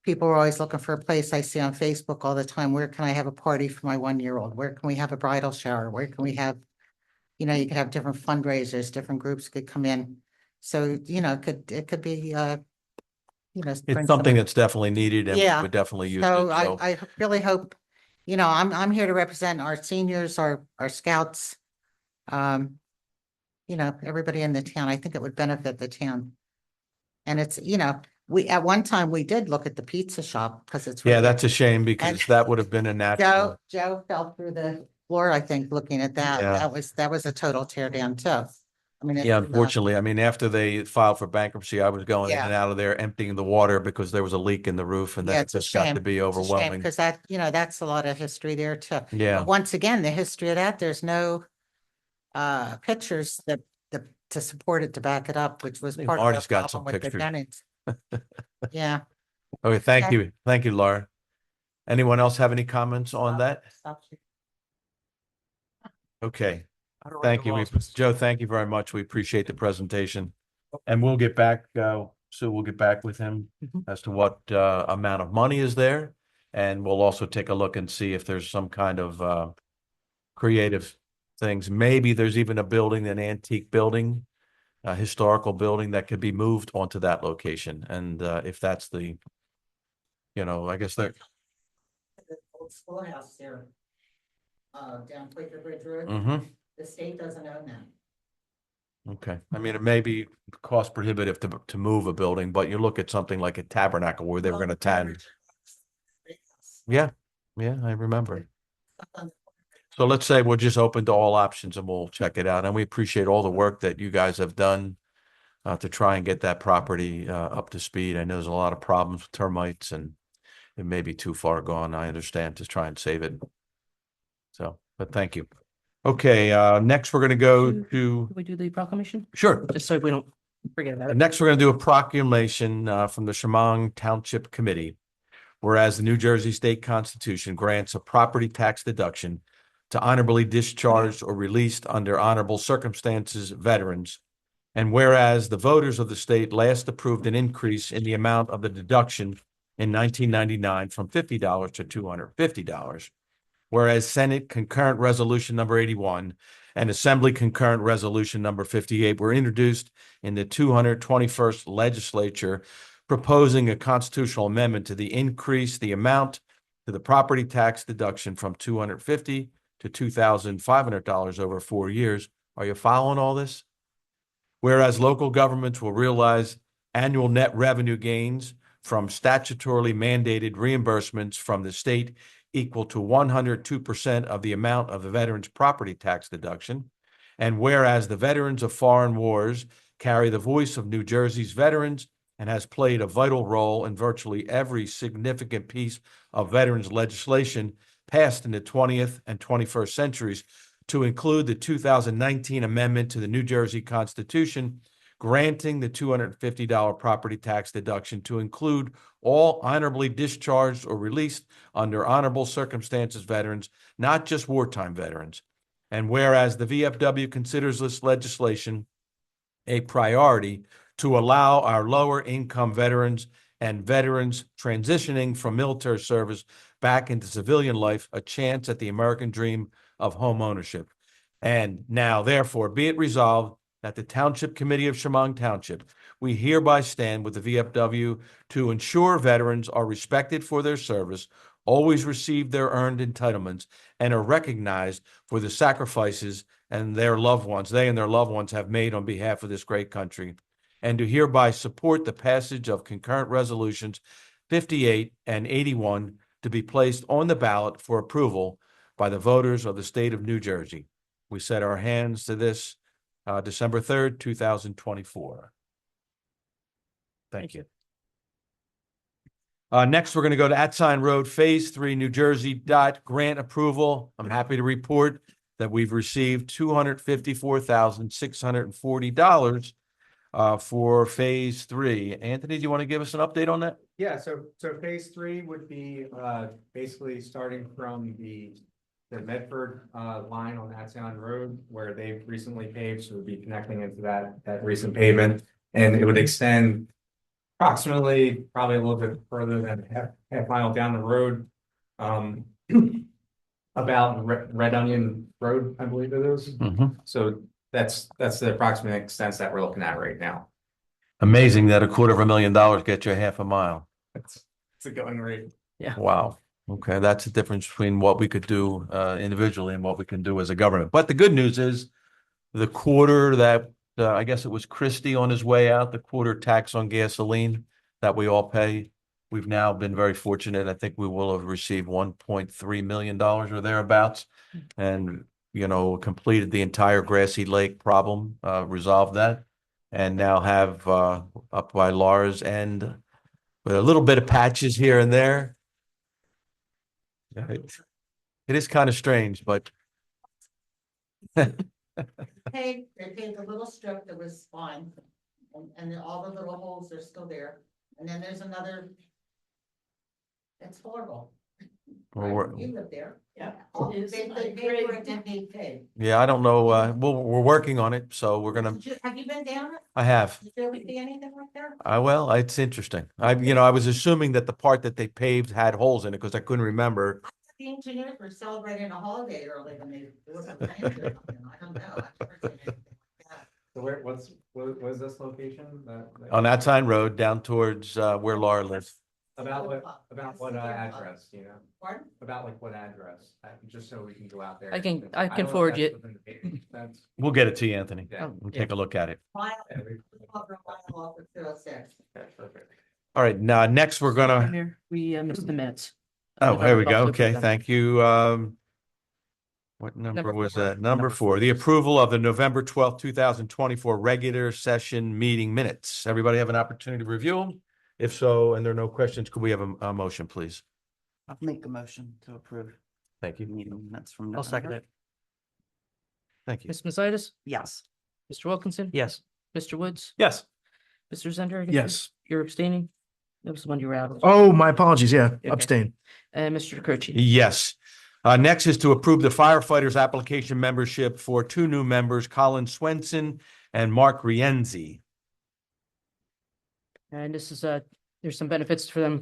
people are always looking for a place. I see on Facebook all the time, where can I have a party for my 1-year-old? Where can we have a bridal shower? Where can we have, you could have different fundraisers, different groups could come in. So, it could be, bring It's some- something that's definitely needed and we Yeah. would definitely use it. So So, I really hope, I'm here to represent our seniors, our scouts. Everybody in the town. I think it would benefit the town. And it's, at one time we did look at the pizza shop because it's. yeah, right that's a shame because And- that would have been a natural. Joe fell through the floor, I think, looking at that. Yeah. That was a total tear down too. I mean. Yeah, unfortunately, I mean, after they filed for bankruptcy, I was going in Yeah. and out of there emptying the water because there was a leak in the roof and Yeah, that it's a just got to shame. be overwhelming. Because that's a lot of history there too. Yeah. But once again, the history of that, there's no pictures that to support it, to back it up, which was think part of Marty's the got some problem with the pictures. Jennings. Yeah. Okay, thank Okay. you. Thank you, Laura. Anyone else have any comments on that? Okay, thank you. Joe, thank you very much. We appreciate the presentation. And we'll get back, Sue, we'll get back with him Mhm. as to what amount of money is there. And we'll also take a look and see if there's some kind of creative things. Maybe there's even a building, an antique building, a historical building that could be moved onto that location. And if that's the, I guess that. The old schoolhouse there, down Quaker Bridge Road, Mhm. the state doesn't own that. Okay, I mean, it may be cost prohibitive to move a building, but you look at something like a tabernacle where they were gonna tan. Yeah, I remember. So let's say we're just open to all options and we'll check it out. And we appreciate all the work that you guys have done to try and get that property up to speed. I know there's a lot of problems with termites and it may be too far gone. I understand, to try and save it. So, but thank you. Okay, next we're gonna go to, Can we do the proclamation? sure. Just so we don't forget about it. Next, we're going to do a proclamation from the Shamong Township Committee. Whereas the New Jersey State Constitution grants a property tax deduction to honorably discharged or released under honorable circumstances veterans. And whereas the voters of the state last approved an increase in the amount of the deduction in 1999 from $50 to $250. Whereas Senate Concurrent Resolution number 81 and Assembly Concurrent Resolution number 58 were introduced in the 221st Legislature, proposing a constitutional amendment to increase the amount to the property tax deduction from $250 to $2,500 over 4 years. Are you following all this? Whereas local governments will realize annual net revenue gains from statutorily mandated reimbursements from the state equal to 102% of the amount of the veteran's property tax deduction. And whereas the veterans of foreign wars carry the voice of New Jersey's veterans and has played a vital role in virtually every significant piece of veterans legislation passed in the 20th and 21st centuries, to include the 2019 amendment to the New Jersey Constitution, granting the $250 property tax deduction to include all honorably discharged or released under honorable circumstances veterans, not just wartime veterans. And whereas the VFW considers this legislation a priority to allow our lower income veterans and veterans transitioning from military service back into civilian life a chance at the American dream of home ownership. And now, therefore, be it resolved that the Township Committee of Shamong Township, we hereby stand with the VFW to ensure veterans are respected for their service, always receive their earned entitlements, and are recognized for the sacrifices and their loved ones, they and their loved ones have made on behalf of this great country, and to hereby support the passage of concurrent resolutions 58 and 81 to be placed on the ballot for approval by the voters of the state of New Jersey. We set our hands to this December 3rd, 2024. Thank you. Next, we're going to go to @ Road Phase 3, New Jersey grant approval. I'm happy to report that we've received $254,640 for Phase 3. Anthony, do you want to give us an update on that? Yeah, so phase 3 would be basically starting from the Medford line on Atzion Road where they've recently paved, so we'd be connecting into that recent pavement, and it would extend approximately probably a little bit further than half mile down the road. About Red Onion Road, I believe it is. So that's the approximate extent that we're looking at right now. Amazing that $250,000 gets you half a mile. It's a going rate. Wow. Okay, that's the difference between what we could do individually and what we can do as a government. But the good news is the quarter that I guess it was Christie on his way out, the quarter tax on gasoline that we all pay. We've now been very fortunate. I think we will have received $1.3 million or thereabouts, and completed the entire Grassy Lake problem, resolved that, and now have up by Lars and with a little bit of patches here and there. It is kind of strange, but They paved a little strip that was fine, and then all the little holes are still there, and then there's another. It's horrible. You live there. Yeah. They paved where it didn't need paved. yeah, I don't know. We're working on it, so we're gonna. Have you been down it? I have. Did there be anything like that? Well, it's interesting. I was assuming that the part that they paved had holes in it because I couldn't remember. The engineers were celebrating a holiday early when they. I don't know. So what is this location? On that sign road down towards where Laura lives. About what address, Pardon? About like what address, just so we can go out there. I can don't know if forward that's you. within the pavement expense. We'll get it to you, Anthony. Yeah. We'll take a look at it. Yeah, perfect. All right, now next we're gonna. Here, we missed the minutes. Oh, here we go. Buffalo Okay, Bill. thank you. What number was four. that? Number 4, the approval of the November 12th, 2024 regular session meeting minutes. Everybody have an opportunity to review them? If so, and there are no questions, could we have a motion, please? I'll make a motion to approve Thank you. meeting minutes from. I'll second it. Thank you. Ms. Macias, Yes. Mr. Wilkinson. Yes. Mr. Woods, Yes. Mr. Zender. I guess Yes. You're abstaining. That was the one you were out of. Oh, my apologies. Yeah, Okay. abstain. And Mr. Croce. Yes. Next is to approve the firefighters application membership for 2 new members, Colin Swenson and Mark Rienzi. And this is there's some benefits for them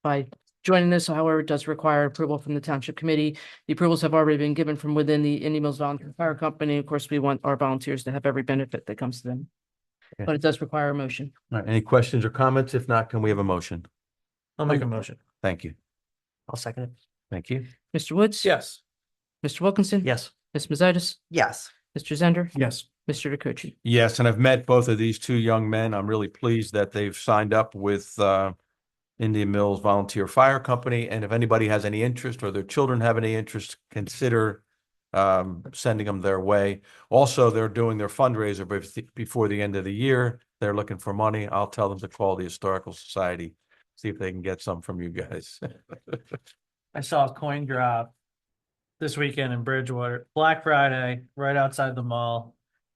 by joining this. However, it does require approval from the township committee. The approvals have already been given from within the Indian Mills Volunteer Fire Company. Of course, we want our volunteers to have every benefit that comes to them. Okay. But it does require a motion. All right, any questions or comments? If not, can we have a motion? I'll make a motion. Thank you. I'll second it. Thank you. Mr. Woods. Yes. Mr. Wilkinson. Yes. Ms. Macias, Yes. Mr. Zender. Yes. Mr. Croce. Yes, and I've met both of these 2 young men. I'm really pleased that they've signed up with Indian Mills Volunteer Fire Company. And if anybody has any interest or their children have any interest, consider sending them their way. Also, they're doing their fundraiser before the end of the year. They're looking for money. I'll tell them to call the Historical Society, see if they can get some from you guys. I saw a coin drop this weekend in Bridgewater, Black Friday, right outside the mall.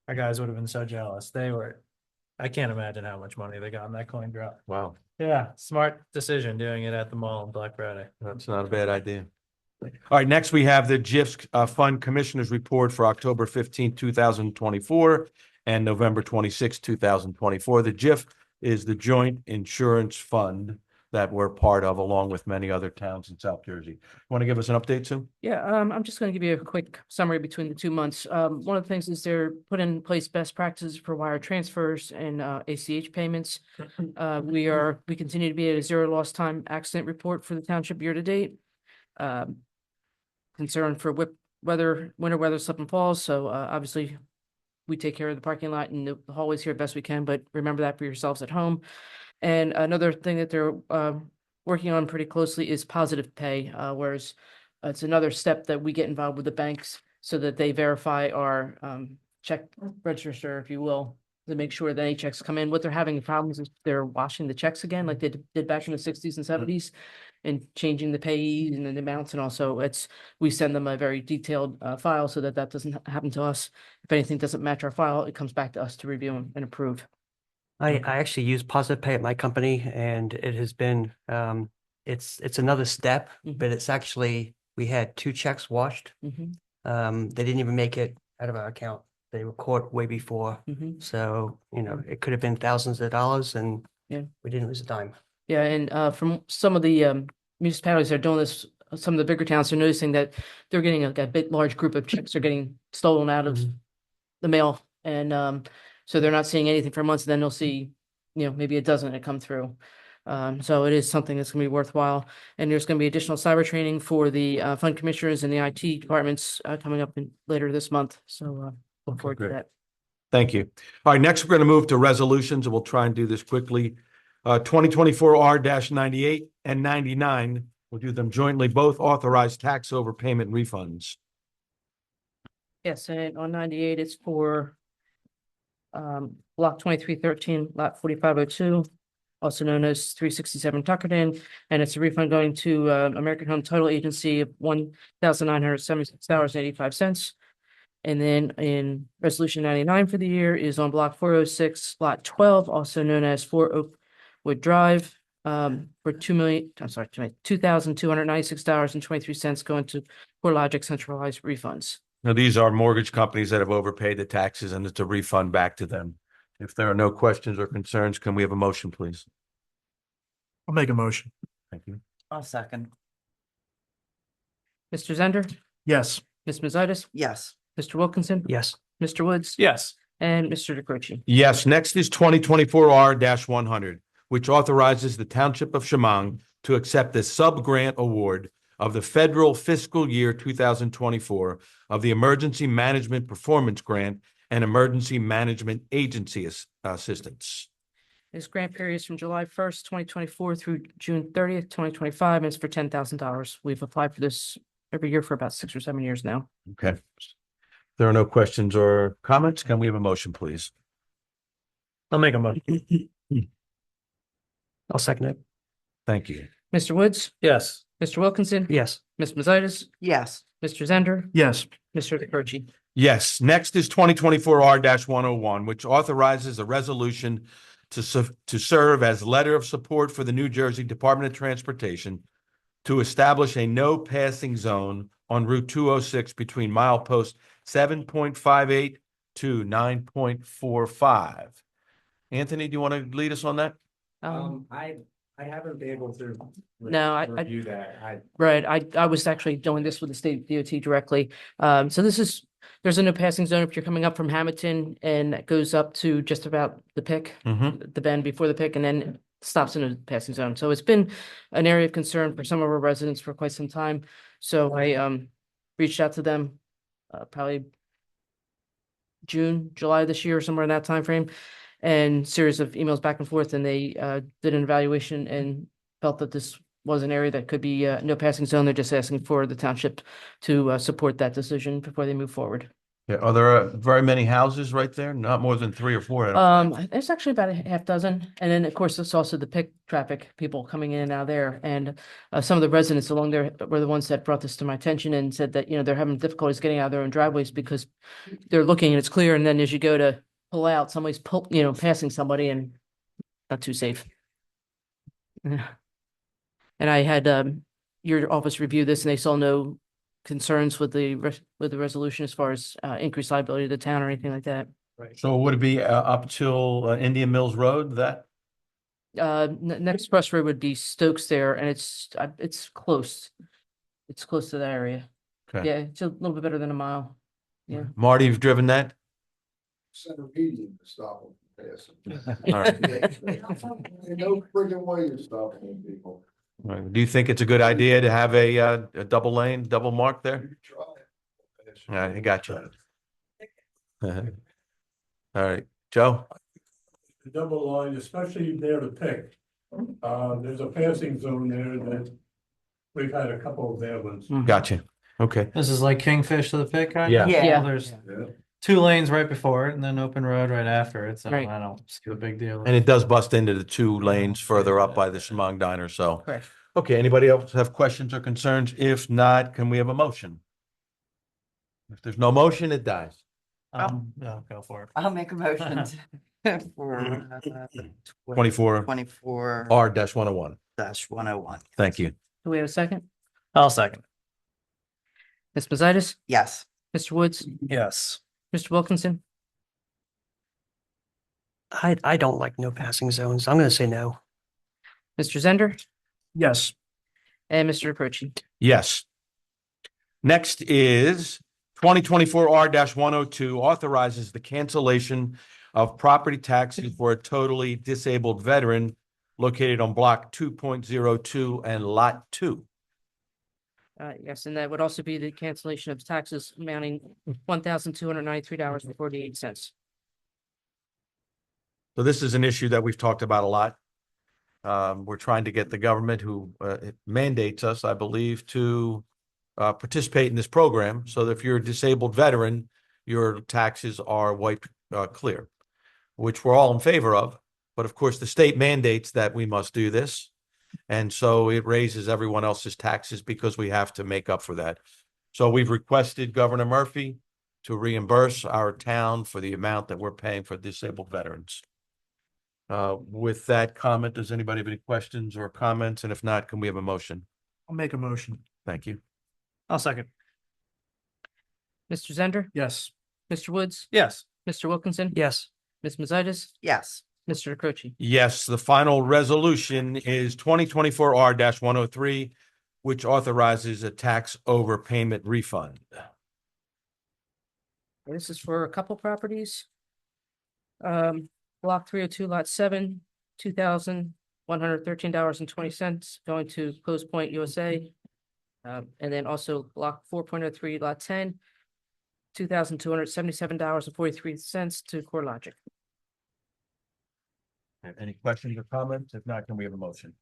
Our guys would have been so jealous. I can't imagine how much money they got on that coin drop. Wow, Yeah, smart decision doing it at the mall on Black Friday. that's not a bad idea. All right, next we have the GIFs Fund Commissioners Report for October 15th, 2024 and November 26th, 2024. The GIF is the Joint Insurance Fund that we're part of, along with many other towns in South Jersey. Want to give us an update, Sue? Yeah, I'm just going to give you a quick summary between the 2 months. One of the things is they're put in place best practices for wire transfers and ACH payments. We continue to be at a 0 lost time accident report for the township year to date. Concern for winter weather, slip and falls. So obviously we take care of the parking lot and the hallways here best we can, but remember that for yourselves at home. And another thing that they're working on pretty closely is positive pay, whereas it's another step that we get involved with the banks so that they verify our check register, if you will, to make sure that any checks come in. What they're having problems is they're washing the checks again, like they did back in the sixties and seventies, and changing the payees and then the amounts, and also we send them a very detailed file so that doesn't happen to us. If anything doesn't match our file, it comes back to us to review and approve. I actually use Positive Pay at my company, and it has been, it's another step, Mhm. but it's actually, we had 2 checks washed. Mhm. They didn't even make it out of our account. They were caught way before. Mhm. So, it could have been thousands of dollars and Yeah. we didn't lose a dime. Yeah, and from some of the municipalities that are doing this, some of the bigger towns are noticing that they're getting a big, large group of checks are getting stolen out of the mail. And so they're not seeing anything for months, and then they'll see, maybe a dozen that come through. So it is something that's gonna be worthwhile. And there's gonna be additional cyber training for the fund commissioners and the IT departments coming up later this month. So look forward to great. that. Thank you. All right, next we're going to move to resolutions, and we'll try and do this quickly. 2024 R-98 and 99, we'll do them jointly, both authorized tax overpayment refunds. Yes, and on 98, it's for block 2313, lot 4502, also known as 367 Tuckerton, and it's a refund going to American Home Title Agency of $1,976.85. And then in resolution 99 for the year is on block 406, lot 12, also known as 4 Oakwood Drive, for $2,296.23 going to CoreLogic centralized refunds. Now, these are mortgage companies that have overpaid the taxes, and it's a refund back to them. If there are no questions or concerns, can we have a motion, please? I'll make a motion. Thank you. I'll second. Mr. Zender, Yes. Ms. Mazitis, Yes. Mr. Wilkinson, Yes. Mr. Woods, Yes. and Mr. DeCroce. Yes, next is 2024 R-100, which authorizes the Township of Shamong to accept the sub-grant award of the federal fiscal year 2024 of the Emergency Management Performance Grant and Emergency Management Agency Assistance. This grant period is from July 1st, 2024 through June 30th, 2025, and it's for $10,000. We've applied for this every year for about 6 or 7 years now. Okay. If there are no questions or comments, can we have a motion, please? I'll make a motion. I'll second it. Thank you. Mr. Woods, Yes. Mr. Wilkinson, Yes. Ms. Mazitis, Yes. Mr. Zender, Yes. Mr. DeCroce. Yes, next is 2024 R-101, which authorizes a resolution to serve as letter of support for the New Jersey Department of Transportation to establish a no passing zone on Route 206 between milepost 7.58 to 9.45. Anthony, do you want to lead us on that? I haven't been able to. No, I- Review that. Right, I was actually doing this with the state DOT directly. So there's a no passing zone if you're coming up from Hamilton, and that goes up to just about the pick, Mm-hmm. the bend before the pick, and then stops in a passing zone. So it's been an area of concern for some of our residents for quite some time. So I reached out to them probably June, July this year, somewhere in that time frame, and series of emails back and forth, and they did an evaluation and felt that this was an area that could be no passing zone. They're just asking for the township to support that decision before they move forward. Yeah, are there very many houses right there? Not more than 3 or 4? I don't think. There's actually about a half dozen, and then of course it's also the pick traffic, people coming in and out there, and some of the residents along there were the ones that brought this to my attention and said that they're having difficulties getting out of their own driveways because they're looking and it's clear, and then as you go to pull out, somebody's passing somebody, and not too safe. Yeah. And I had your office review this, and they saw no concerns with the resolution as far as increased liability to the town or anything like that. So would it be up till Indian Mills Road, that? Next cross road would be Stokes there, and it's close. It's close to that area. Okay. Yeah, it's a little bit better than a mile. Yeah. Marty, you've driven that? Center median to stop them passing. All right. No friggin' way you're stopping people. All right. Do you think it's a good idea to have a double lane, double mark there? You try it. All right, I got you. All right, Joe? The double line, especially near the pick. There's a passing zone there that we've had a couple of bad ones. Gotcha. Okay. This is like Kingfish to the pick, kind Yeah. of? Yeah. There's, Yeah. 2 lanes right before it and then open road right after it, so Right. I don't see a big deal. And it does bust into the 2 lanes further up by the Shamong Diner, so. Correct. Okay, anybody else have questions or concerns? If not, can we have a motion? If there's no motion, it dies. No, go for it. I'll make a motion for 24 24 R-101. dash 101. Thank you. Do we have a second? I'll second. Ms. Mazitis? Yes. Mr. Woods? Yes. Mr. Wilkinson? I don't like no passing zones. I'm gonna say no. Mr. Zender? Yes. And Mr. Croce? Yes. Next is 2024 R-102 authorizes the cancellation of property taxes for a totally disabled veteran located on block 2.02 and lot 2. Yes, and that would also be the cancellation of taxes amounting $1,293.48. So this is an issue that we've talked about a lot. We're trying to get the government who it mandates us, I believe, to participate in this program. So that if you're a disabled veteran, your taxes are wiped clear, which we're all in favor of. But of course, the state mandates that we must do this. And so it raises everyone else's taxes because we have to make up for that. So we've requested Governor Murphy to reimburse our town for the amount that we're paying for disabled veterans. With that comment, does anybody have any questions or comments? And if not, can we have a motion? I'll make a motion. Thank you. I'll second. Mr. Zender? Yes. Mr. Woods? Yes. Mr. Wilkinson? Yes. Ms. Mazitis? Yes. Mr. Croce? Yes, the final resolution is 2024 R-103, which authorizes a tax overpayment refund. This is for a couple properties. Block 302, lot 7, $2,113.20 going to Post Point USA. And then also block 4.03, lot 10, $2,277.43 to CoreLogic. Any questions or comments? If not, can we have a motion?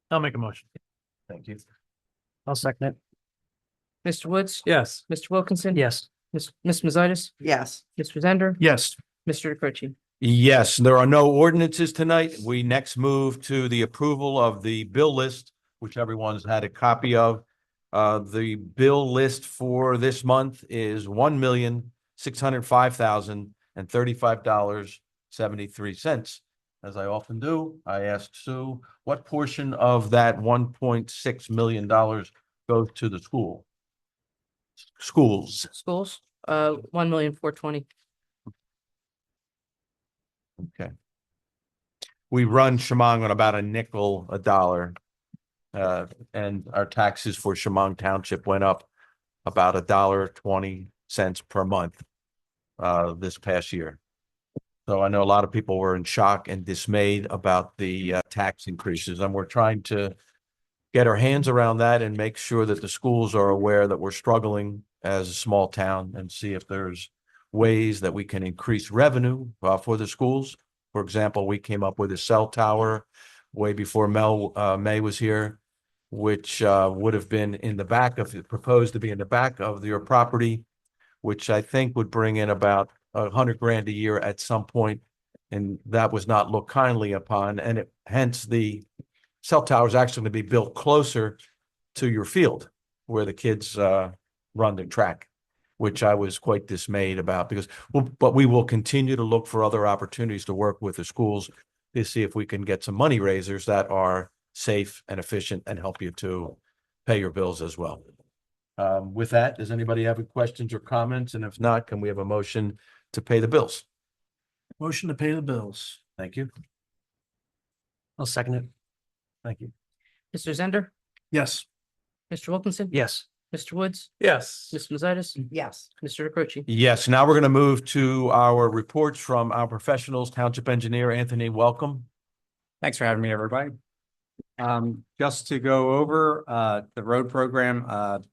I'll make a motion. Thank you. I'll second it. Mr. Woods? Yes. Mr. Wilkinson? Yes. Ms. Mazitis? Yes. Mr. Zender? Yes. Mr. Croce? Yes, there are no ordinances tonight. We next move to the approval of the bill list, which everyone's had a copy of. The bill list for this month is $1,605,035.73. As I often do, I asked Sue, what portion of that $1.6 million goes to the schools? Schools, $1,420,000. Okay. We run Shamong on about a nickel a dollar. And our taxes for Shamong Township went up about $1.20 per month this past year. So I know a lot of people were in shock and dismayed about the tax increases, and we're trying to get our hands around that and make sure that the schools are aware that we're struggling as a small town and see if there's ways that we can increase revenue for the schools. For example, we came up with a cell tower way before May was here, which would have been in the back of proposed to be in the back of your property, which I think would bring in about $100,000 a year at some point, and that was not looked kindly upon. And hence the cell tower is actually going to be built closer to your field where the kids run the track, which I was quite dismayed about but we will continue to look for other opportunities to work with the schools to see if we can get some money raisers that are safe and efficient and help you to pay your bills as well. With that, does anybody have any questions or comments? And if not, can we have a motion to pay the bills? Motion to pay the bills. Thank you. I'll second it. Thank you. Mr. Zender? Yes. Mr. Wilkinson? Yes. Mr. Woods? Yes. Ms. Mazitis? Yes. Mr. Croce? Yes, now we're going to move to our reports from our professionals. Township Engineer Anthony, welcome. Thanks for having me, everybody. Just to go over the road program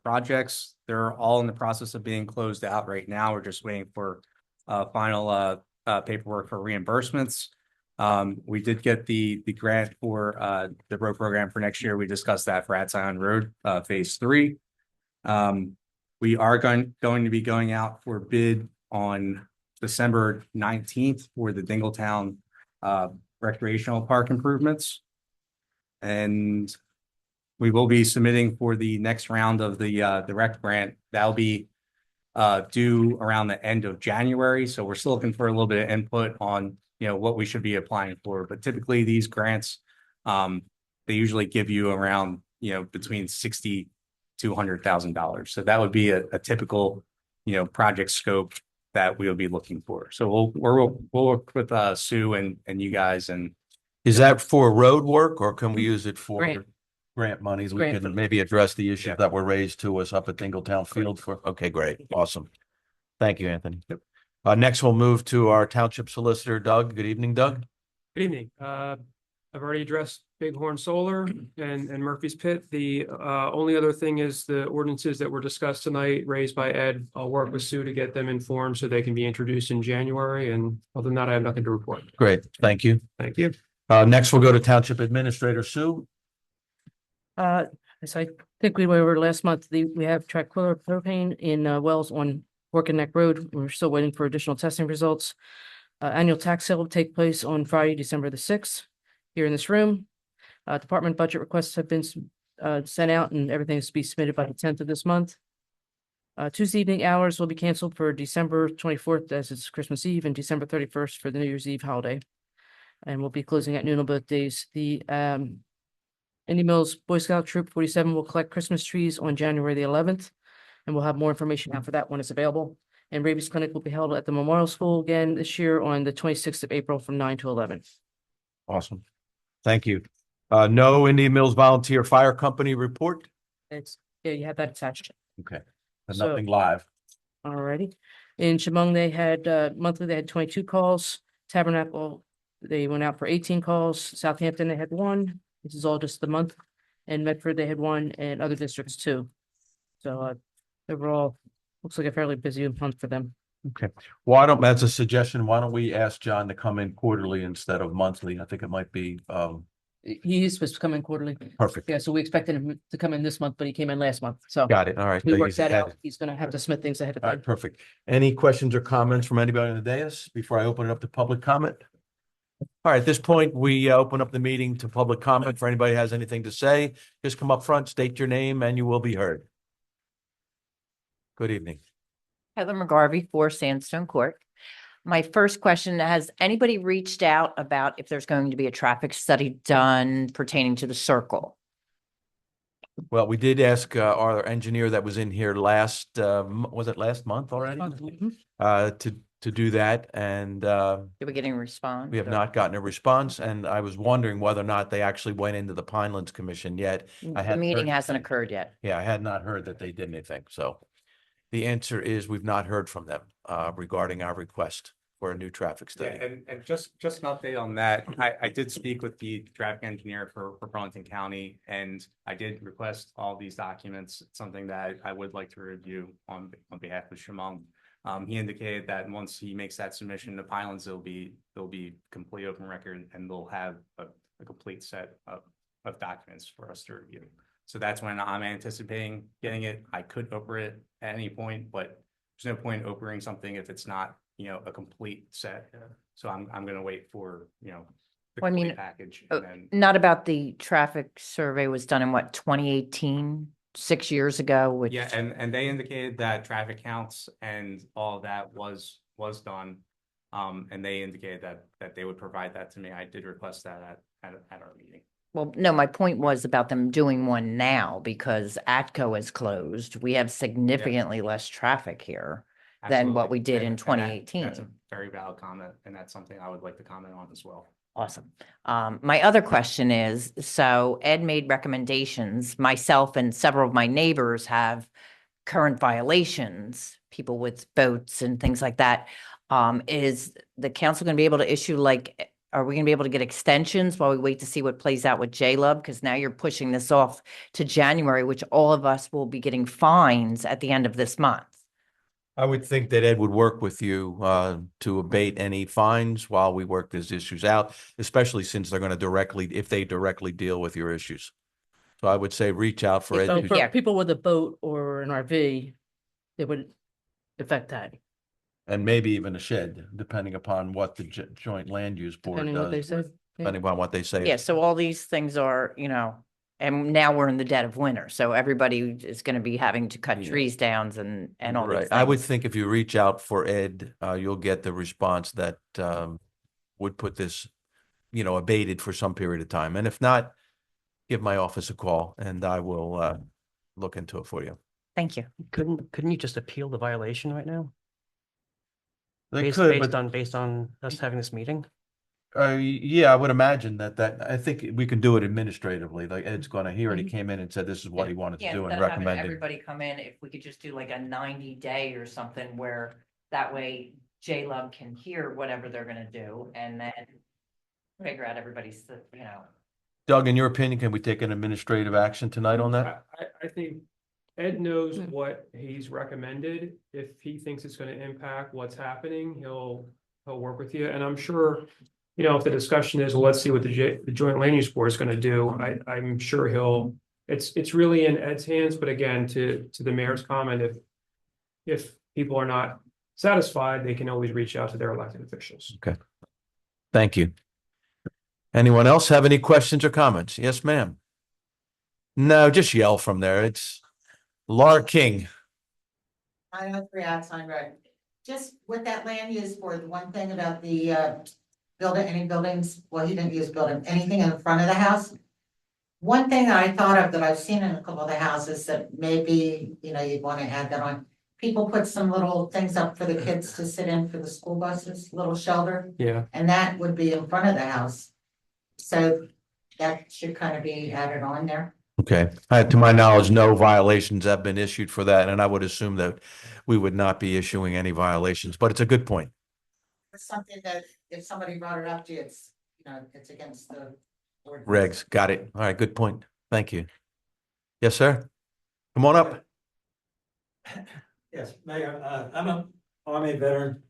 projects, they're all in the process of being closed out right now. We're just waiting for final paperwork for reimbursements. We did get the grant for the road program for next year. We discussed that for Zion Road Phase 3. We are going to be going out for bid on December 19th for the Dingletown recreational park improvements. And we will be submitting for the next round of the rec grant. That'll be due around the end of January. So we're still looking for a little bit of input on, what we should be applying for. But typically these grants, they usually give you around, between $60,000 to $100,000. So that would be a typical, project scope that we'll be looking for. So we'll work with Sue and you guys. And Is that for road work or can we use it for Grant. grant monies? We Grant. can maybe address the issues Yeah. that were raised to us up at Dingletown Field for, okay, great, awesome. Thank you, Anthony. Next we'll move to our township solicitor, Doug. Good evening, Doug. Good evening. I've already addressed Bighorn Solar and Murphy's Pit. The only other thing is the ordinances that were discussed tonight raised by Ed. I'll work with Sue to get them informed so they can be introduced in January. And other than that, I have nothing to report. Great, thank you. Thank you. Next we'll go to Township Administrator Sue. As I think we went over last month, we have Tranquilla propane in wells on Working Neck Road. We're still waiting for additional testing results. Annual tax sale will take place on Friday, December the 6th, here in this room. Department budget requests have been sent out and everything is to be submitted by the 10th of this month. Tuesday evening hours will be canceled for December 24th as it's Christmas Eve and December 31st for the New Year's Eve holiday. And we'll be closing at noon on both days. The Indy Mills Boy Scout Troop 47 will collect Christmas trees on January the 11th. And we'll have more information after that when it's available. And rabies clinic will be held at the Memorial School again this year on the 26th of April from 9 to 11. Awesome. Thank you. No Indian Mills Volunteer Fire Company report? Yeah, you have that attached. Okay. So- Nothing live. Alrighty. In Shamong, they had monthly, they had 22 calls. Tabernacle, they went out for 18 calls. Southampton, they had 1. This is all just the month. And Medford, they had 1, and other districts 2. So overall, looks like a fairly busy month for them. Okay. That's a suggestion. Why don't we ask John to come in quarterly instead of monthly? I think it might be He is supposed to come in quarterly. perfect. Yeah, so we expected him to come in this month, but he came in last month. So Got it. All right. we So worked he's that ahead. out. He's gonna have to submit things ahead of All right, time. perfect. Any questions or comments from anybody on the dais before I open it up to public comment? All right, at this point, we open up the meeting to public comment. For anybody who has anything to say, just come up front, state your name, and you will be heard. Good evening. Heather McGarvey, 4 Sandstone Court. My first question, has anybody reached out about if there's going to be a traffic study done pertaining to the circle? Well, we did ask our engineer that was in here last, was it last month already? To do that, and Did we get any response? we have or- not gotten a response, and I was wondering whether or not they actually went into the Pinelands Commission yet. I The hadn't meeting heard- hasn't occurred yet. Yeah, I had not heard that they did anything, so the answer is we've not heard from them regarding our request for a new traffic Yeah, study. and just an update on that, I did speak with the traffic engineer for Burlington County, and I did request all these documents. It's something that I would like to review on behalf of Shamong. He indicated that once he makes that submission to Pinelands, there'll be complete open record, and they'll have a complete set of documents for us to review. So that's when I'm anticipating getting it. I could open it at any point, but there's no point opening something if it's not, a complete set. So I'm gonna wait for, the Well, I mean, complete package and then. Not about the traffic survey was done in what, 2018, 6 years ago, which. Yeah, and they indicated that traffic counts and all of that was done. And they indicated that they would provide that to me. I did request that at our meeting. Well, no, my point was about them doing one now because ATCO is closed. We have significantly less traffic here than what we Absolutely. did in And that- 2018. That's a very valid comment, and that's something I would like to comment on as well. Awesome. My other question is, so Ed made recommendations, myself and several of my neighbors have current violations, people with boats and things like that. Is the council going to be able to issue are we going to be able to get extensions while we wait to see what plays out with J-Lub? Because now you're pushing this off to January, which all of us will be getting fines at the end of this month. I would think that Ed would work with you to abate any fines while we work these issues out, especially since they're going to if they directly deal with your issues. So I would say reach out for Ed. So to- for Yeah. people with a boat or an RV, it would affect that, And maybe even a shed, depending upon what the joint land use board depending on what they does, said. Yeah. depending upon what they say. Yeah, so all these things are, and now we're in the dead of winter, so everybody is gonna be having to cut Yeah. trees down and all these Right. I would things. think if you reach out for Ed, you'll get the response that would put this, abated for some period of time. And if not, give my office a call and I will look into it for you. Thank you. Couldn't you just appeal the violation right now? They Based, could, based on us having this meeting? yeah, I would imagine I think we can do it administratively. Like Ed's gonna, he already came in and said this is what he wanted to Yeah, do and instead of having recommended. everybody come in, if we could just do like a 90-day or something where that way J-Lub can hear whatever they're gonna do and then figure out everybody's, Doug, in your opinion, can we take an administrative action tonight on that? I think Ed knows Hmm. what he's recommended. If he thinks it's gonna impact what's happening, he'll work with you. And I'm sure, if the discussion is, well, let's see what the joint land use board is gonna do, I'm sure it's really in Ed's hands, but again, to the mayor's comment, if people are not satisfied, they can always reach out to their elected officials. Okay. Thank you. Anyone else have any questions or comments? Yes, ma'am. No, just yell from there. It's Laura King. 903 outside road. Just with that land use board, one thing about the any buildings, well, he didn't use building, anything in front of the house. One thing I thought of that I've seen in a couple of the houses that maybe, you'd want to add that on. People put some little things up for the kids to sit in for the school buses, little shelter, Yeah. and that would be in front of the house. So that should kind of be added on there. Okay. To my knowledge, no violations have been issued for that, and I would assume that we would not be issuing any violations, but it's a good point. It's something that if somebody brought it up to you, it's, it's against the ordinance. Regs, got it. All right, good point. Thank you. Yes, sir. Come on up. Yes, Mayor, I'm an Army veteran,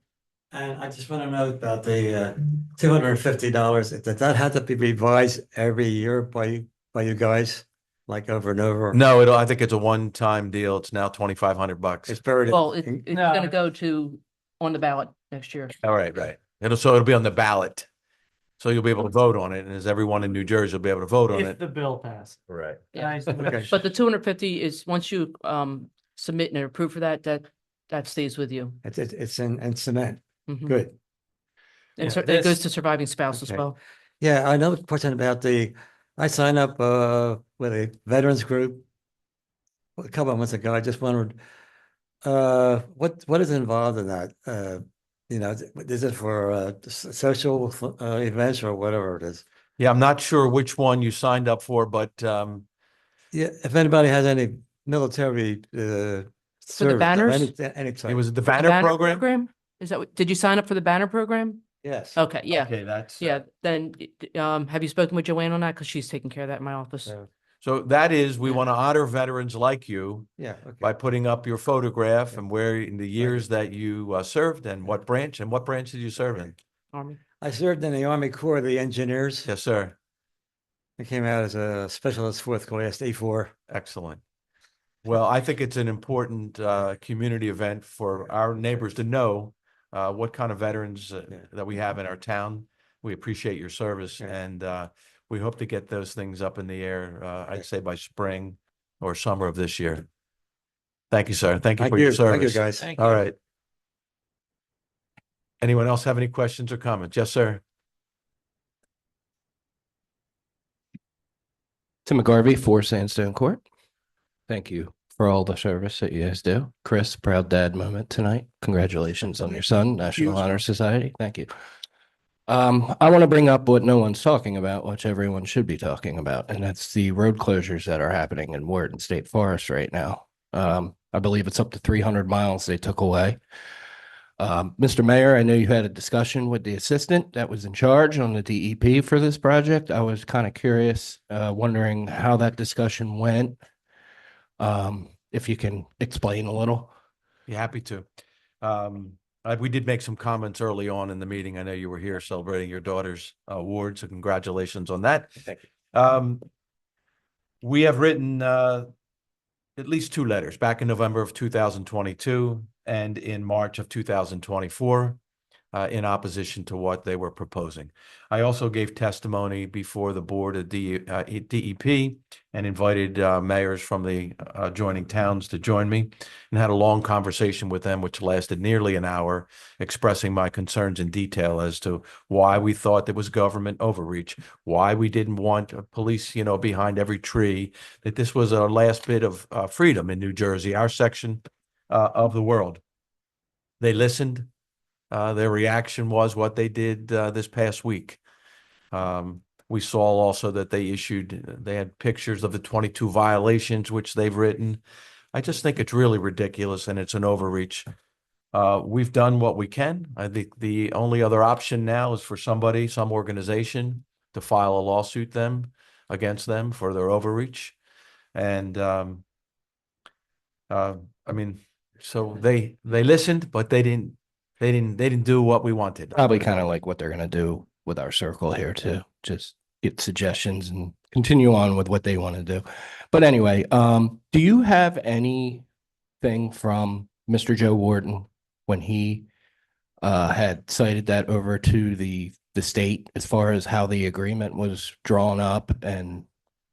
and I just want to know about the $250. Does that have to be revised every year by you guys, like over and over? No, I think it's a one-time deal. It's now $2,500. It's buried. Well, it's No. gonna go on the ballot next year. All right, right. It'll be on the ballot. So you'll be able to vote on it, and as everyone in New Jersey will be able to vote on If it. the bill passed. Right. Nice. Okay. But the 250 is, once you submit and are approved for that stays with you. It's in cement. Mhm. Good. And Yeah, so it goes this- to surviving spouse as Okay. well. Yeah, I know a question about I signed up with a veterans group a couple of months ago. I just wondered what is involved in that? Is it for social events or whatever it is? Yeah, I'm not sure which one you signed up for, but Yeah, if anybody has any military service of banners? any type. it was the The banner program? Is that, did you sign up for the banner program? Yes. Okay, yeah, Okay, that's. yeah. Then, have you spoken with Joanne on that? Because she's taking care of that in my office. Yeah. So that is, we want to honor veterans like you Yeah. Okay. by putting up your photograph and where in the years that you served and what branch did you serve in? Army. I served in the Army Corps of the Engineers. Yes, sir. I came out as a specialist fourth class A4. Excellent. Well, I think it's an important community event for our neighbors to know what kind of veterans that we have in our town. We appreciate your service and we hope to get those things up in the air, I'd say by spring or summer of this year. Thank you, sir. Thank you for your Thank you, service. guys. Thank All you. right. Anyone else have any questions or comments? Yes, sir. Tim McGarvey, 4 Sandstone Court. Thank you for all the service that you guys do. Chris, proud dad moment tonight. Congratulations on your son, National Honor Society. Thank you. I want to bring up what no one's talking about, which everyone should be talking about, and that's the road closures that are happening in Wharton State Forest right now. I believe it's up to 300 miles they took away. Mr. Mayor, I know you had a discussion with the assistant that was in charge on the DEP for this project. I was kind of curious, wondering how that discussion went. If you can explain a little. Be happy to. We did make some comments early on in the meeting. I know you were here celebrating your daughter's award, so congratulations on that. Thank you. We have written at least two letters back in November of 2022 and in March of 2024 in opposition to what they were proposing. I also gave testimony before the board of DEP and invited mayors from the adjoining towns to join me and had a long conversation with them, which lasted nearly an hour, expressing my concerns in detail as to why we thought there was government overreach, why we didn't want police, behind every tree, that this was our last bit of freedom in New Jersey, our section of the world. They listened. Their reaction was what they did this past week. We saw also that they had pictures of the 22 violations which they've written. I just think it's really ridiculous and it's an overreach. We've done what we can. I think the only other option now is for some organization to file a lawsuit against them for their overreach. And so they listened, but they didn't do what we wanted. Probably kind of like what they're going to do with our circle here too. Just get suggestions and continue on with what they want to do. But anyway, do you have anything from Mr. Joe Wharton when he had cited that over to the state as far as how the agreement was drawn up and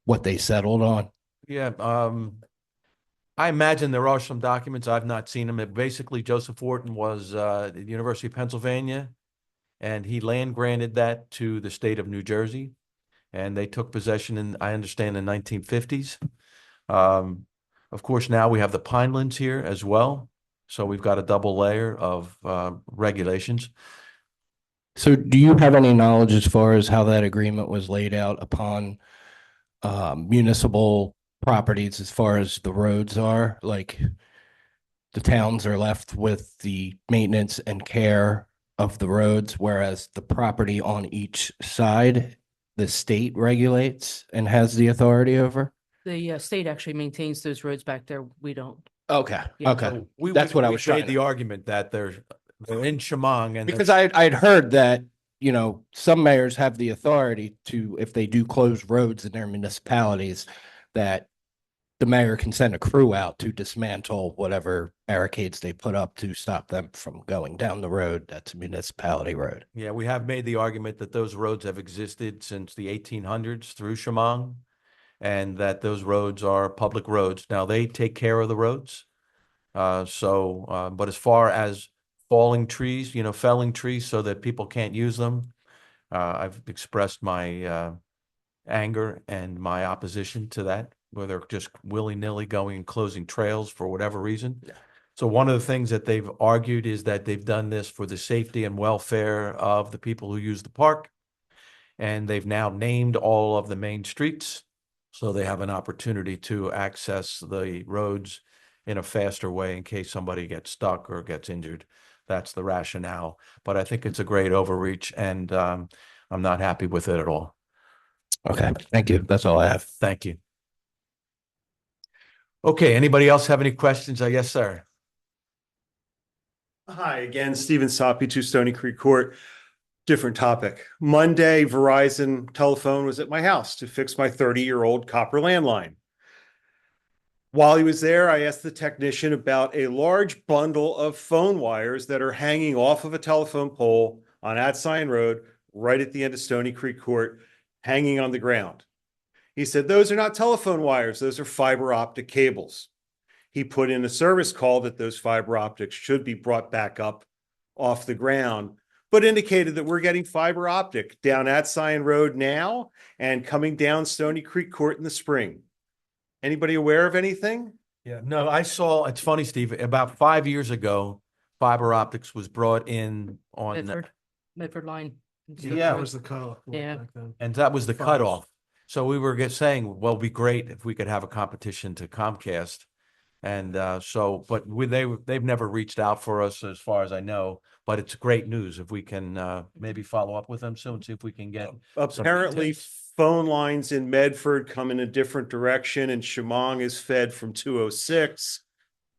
what they settled on? Yeah, I imagine there are some documents. I've not seen them. Basically, Joseph Wharton was at the University of Pennsylvania, and he land granted that to the state of New Jersey, and they took possession I understand, in the 1950s. Of course, now we have the Pinelands here as well, so we've got a double layer of regulations. So do you have any knowledge as far as how that agreement was laid out upon municipal properties as far as the roads are? Like the towns are left with the maintenance and care of the roads, whereas the property on each side, the state regulates and has the authority over? The state actually maintains those roads back there. We don't. Okay, Yeah. okay. So That's what I we was trying made to- the argument that they're in Shamong and Because I'd heard that, some mayors have the authority to, if they do close roads in their municipalities, that the mayor can send a crew out to dismantle whatever barricades they put up to stop them from going down the road. That's a municipality road. Yeah, we have made the argument that those roads have existed since the 1800s through Shamong, and that those roads are public roads. Now, they take care of the roads. But as far as falling trees, felling trees so that people can't use them, I've expressed my anger and my opposition to that, where they're just willy-nilly going and closing trails for whatever reason. Yeah. So one of the things that they've argued is that they've done this for the safety and welfare of the people who use the park. And they've now named all of the main streets, so they have an opportunity to access the roads in a faster way in case somebody gets stuck or gets injured. That's the rationale. But I think it's a great overreach, and I'm not happy with it at all. Okay, thank you. That's all I have. Thank you. Okay, anybody else have any questions? Yes, sir. Hi, again, Stephen Soppy, 2 Stony Creek Court. Different topic. Monday, Verizon telephone was at my house to fix my 30-year-old copper landline. While he was there, I asked the technician about a large bundle of phone wires that are hanging off of a telephone pole on Atsign Road, right at the end of Stony Creek Court, hanging on the ground. He said, those are not telephone wires, those are fiber optic cables. He put in a service call that those fiber optics should be brought back up off the ground, but indicated that we're getting fiber optic down Atsign Road now and coming down Stony Creek Court in the spring. Anybody aware of anything? Yeah, no, I saw, it's funny, Steve, about 5 years ago, fiber optics was brought in on. Medford line. Yeah. That was the cutoff. Yeah. back then. And that was the Fires. cutoff. So we were saying, well, it'd be great if we could have a competition to Comcast. And but they've never reached out for us as far as I know, but it's great news if we can maybe follow up with them soon, see if we can get. Apparently, phone lines in Medford come in a different direction, and Shamong is fed from 206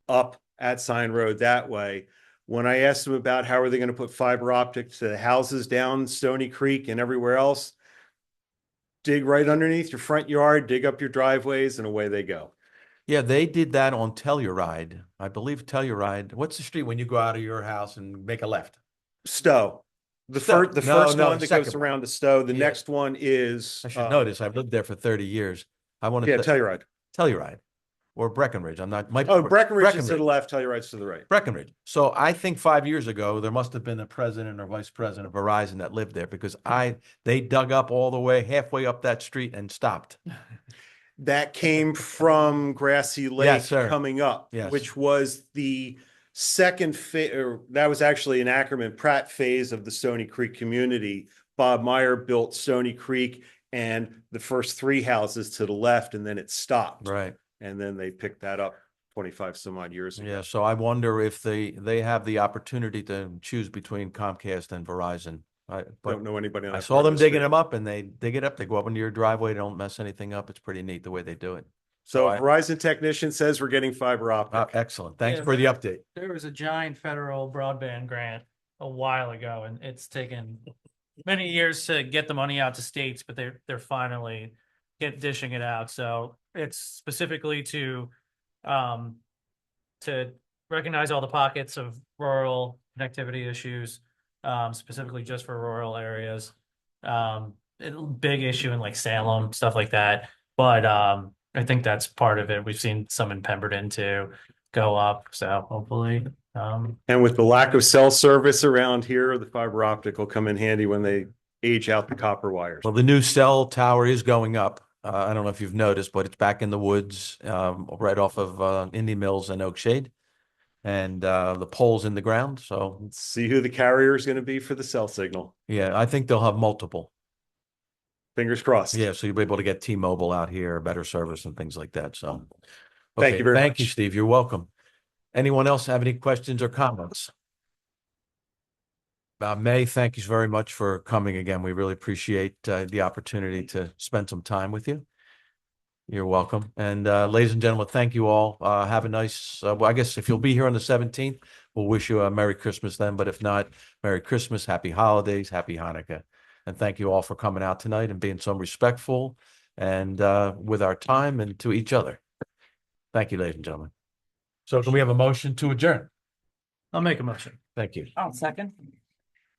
up Atsign Road that way. When I asked them about how are they going to put fiber optic to the houses down Stony Creek and everywhere else, dig right underneath your front yard, dig up your driveways, and away they go. Yeah, they did that on Telluride. I believe Telluride. What's the street when you go out of your house and make a left? Stowe. The Stowe. first, the No, first no, one the that goes second one. around to Stowe. The Yeah. next one is, I should know this. I've lived there for 30 years. I want to yeah, Telluride. Telluride or Breckenridge. I'm not. Oh, Breckenridge is to the left, Telluride's to the right. Breckenridge. So I think 5 years ago, there must have been a president or vice president of Verizon that lived there because they dug up all the way halfway up that street and stopped. That came from Grassy Lake Yes, sir. coming up, Yes. which was the second or that was actually an Ackerman Pratt phase of the Stony Creek community. Bob Meyer built Stony Creek and the first three houses to the left, and then it stopped. Right. And then they picked that up 25 some odd years ago. Yeah. So I wonder if they have the opportunity to choose between Comcast and Verizon. But Don't know anybody on I that saw part of them the digging street. them up and they dig it up. They go up into your driveway. They don't mess anything up. It's pretty neat the way they do it. So I- Verizon technician says we're getting fiber optic. Excellent. Thanks Yeah, for the update. There was a giant federal broadband grant a while ago, and it's taken many years to get the money out to states, but they're finally dishing it out. So it's specifically to recognize all the pockets of rural connectivity issues, specifically just for rural areas. Big issue in like Salem, stuff like that. But I think that's part of it. We've seen some in Pemberton too go up. So hopefully, And with the lack of cell service around here, the fiber optic will come in handy when they age out the copper wires. Well, the new cell tower is going up. I don't know if you've noticed, but it's back in the woods, right off of Indian Mills and Oak Shade. And the pole's in the ground. So Let's see who the carrier is going to be for the cell signal. yeah, I think they'll have multiple. Fingers crossed. Yeah, so you'll be able to get T-Mobile out here, better service and things like that. So Thank okay, you very thank you, much. Steve. You're welcome. Anyone else have any questions or comments? May, thank you very much for coming again. We really appreciate the opportunity to spend some time with you. You're welcome. And ladies and gentlemen, thank you all. Have a nice, well, I guess if you'll be here on the 17th, we'll wish you a Merry Christmas then. But if not, Merry Christmas, Happy Holidays, Happy Hanukkah. And thank you all for coming out tonight and being so respectful and with our time and to each other. Thank you, ladies and gentlemen. So can we have a motion to adjourn? I'll make a motion. Thank you. I'll second.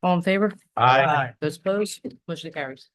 All in favor? Aye. Those opposed? Motion carries.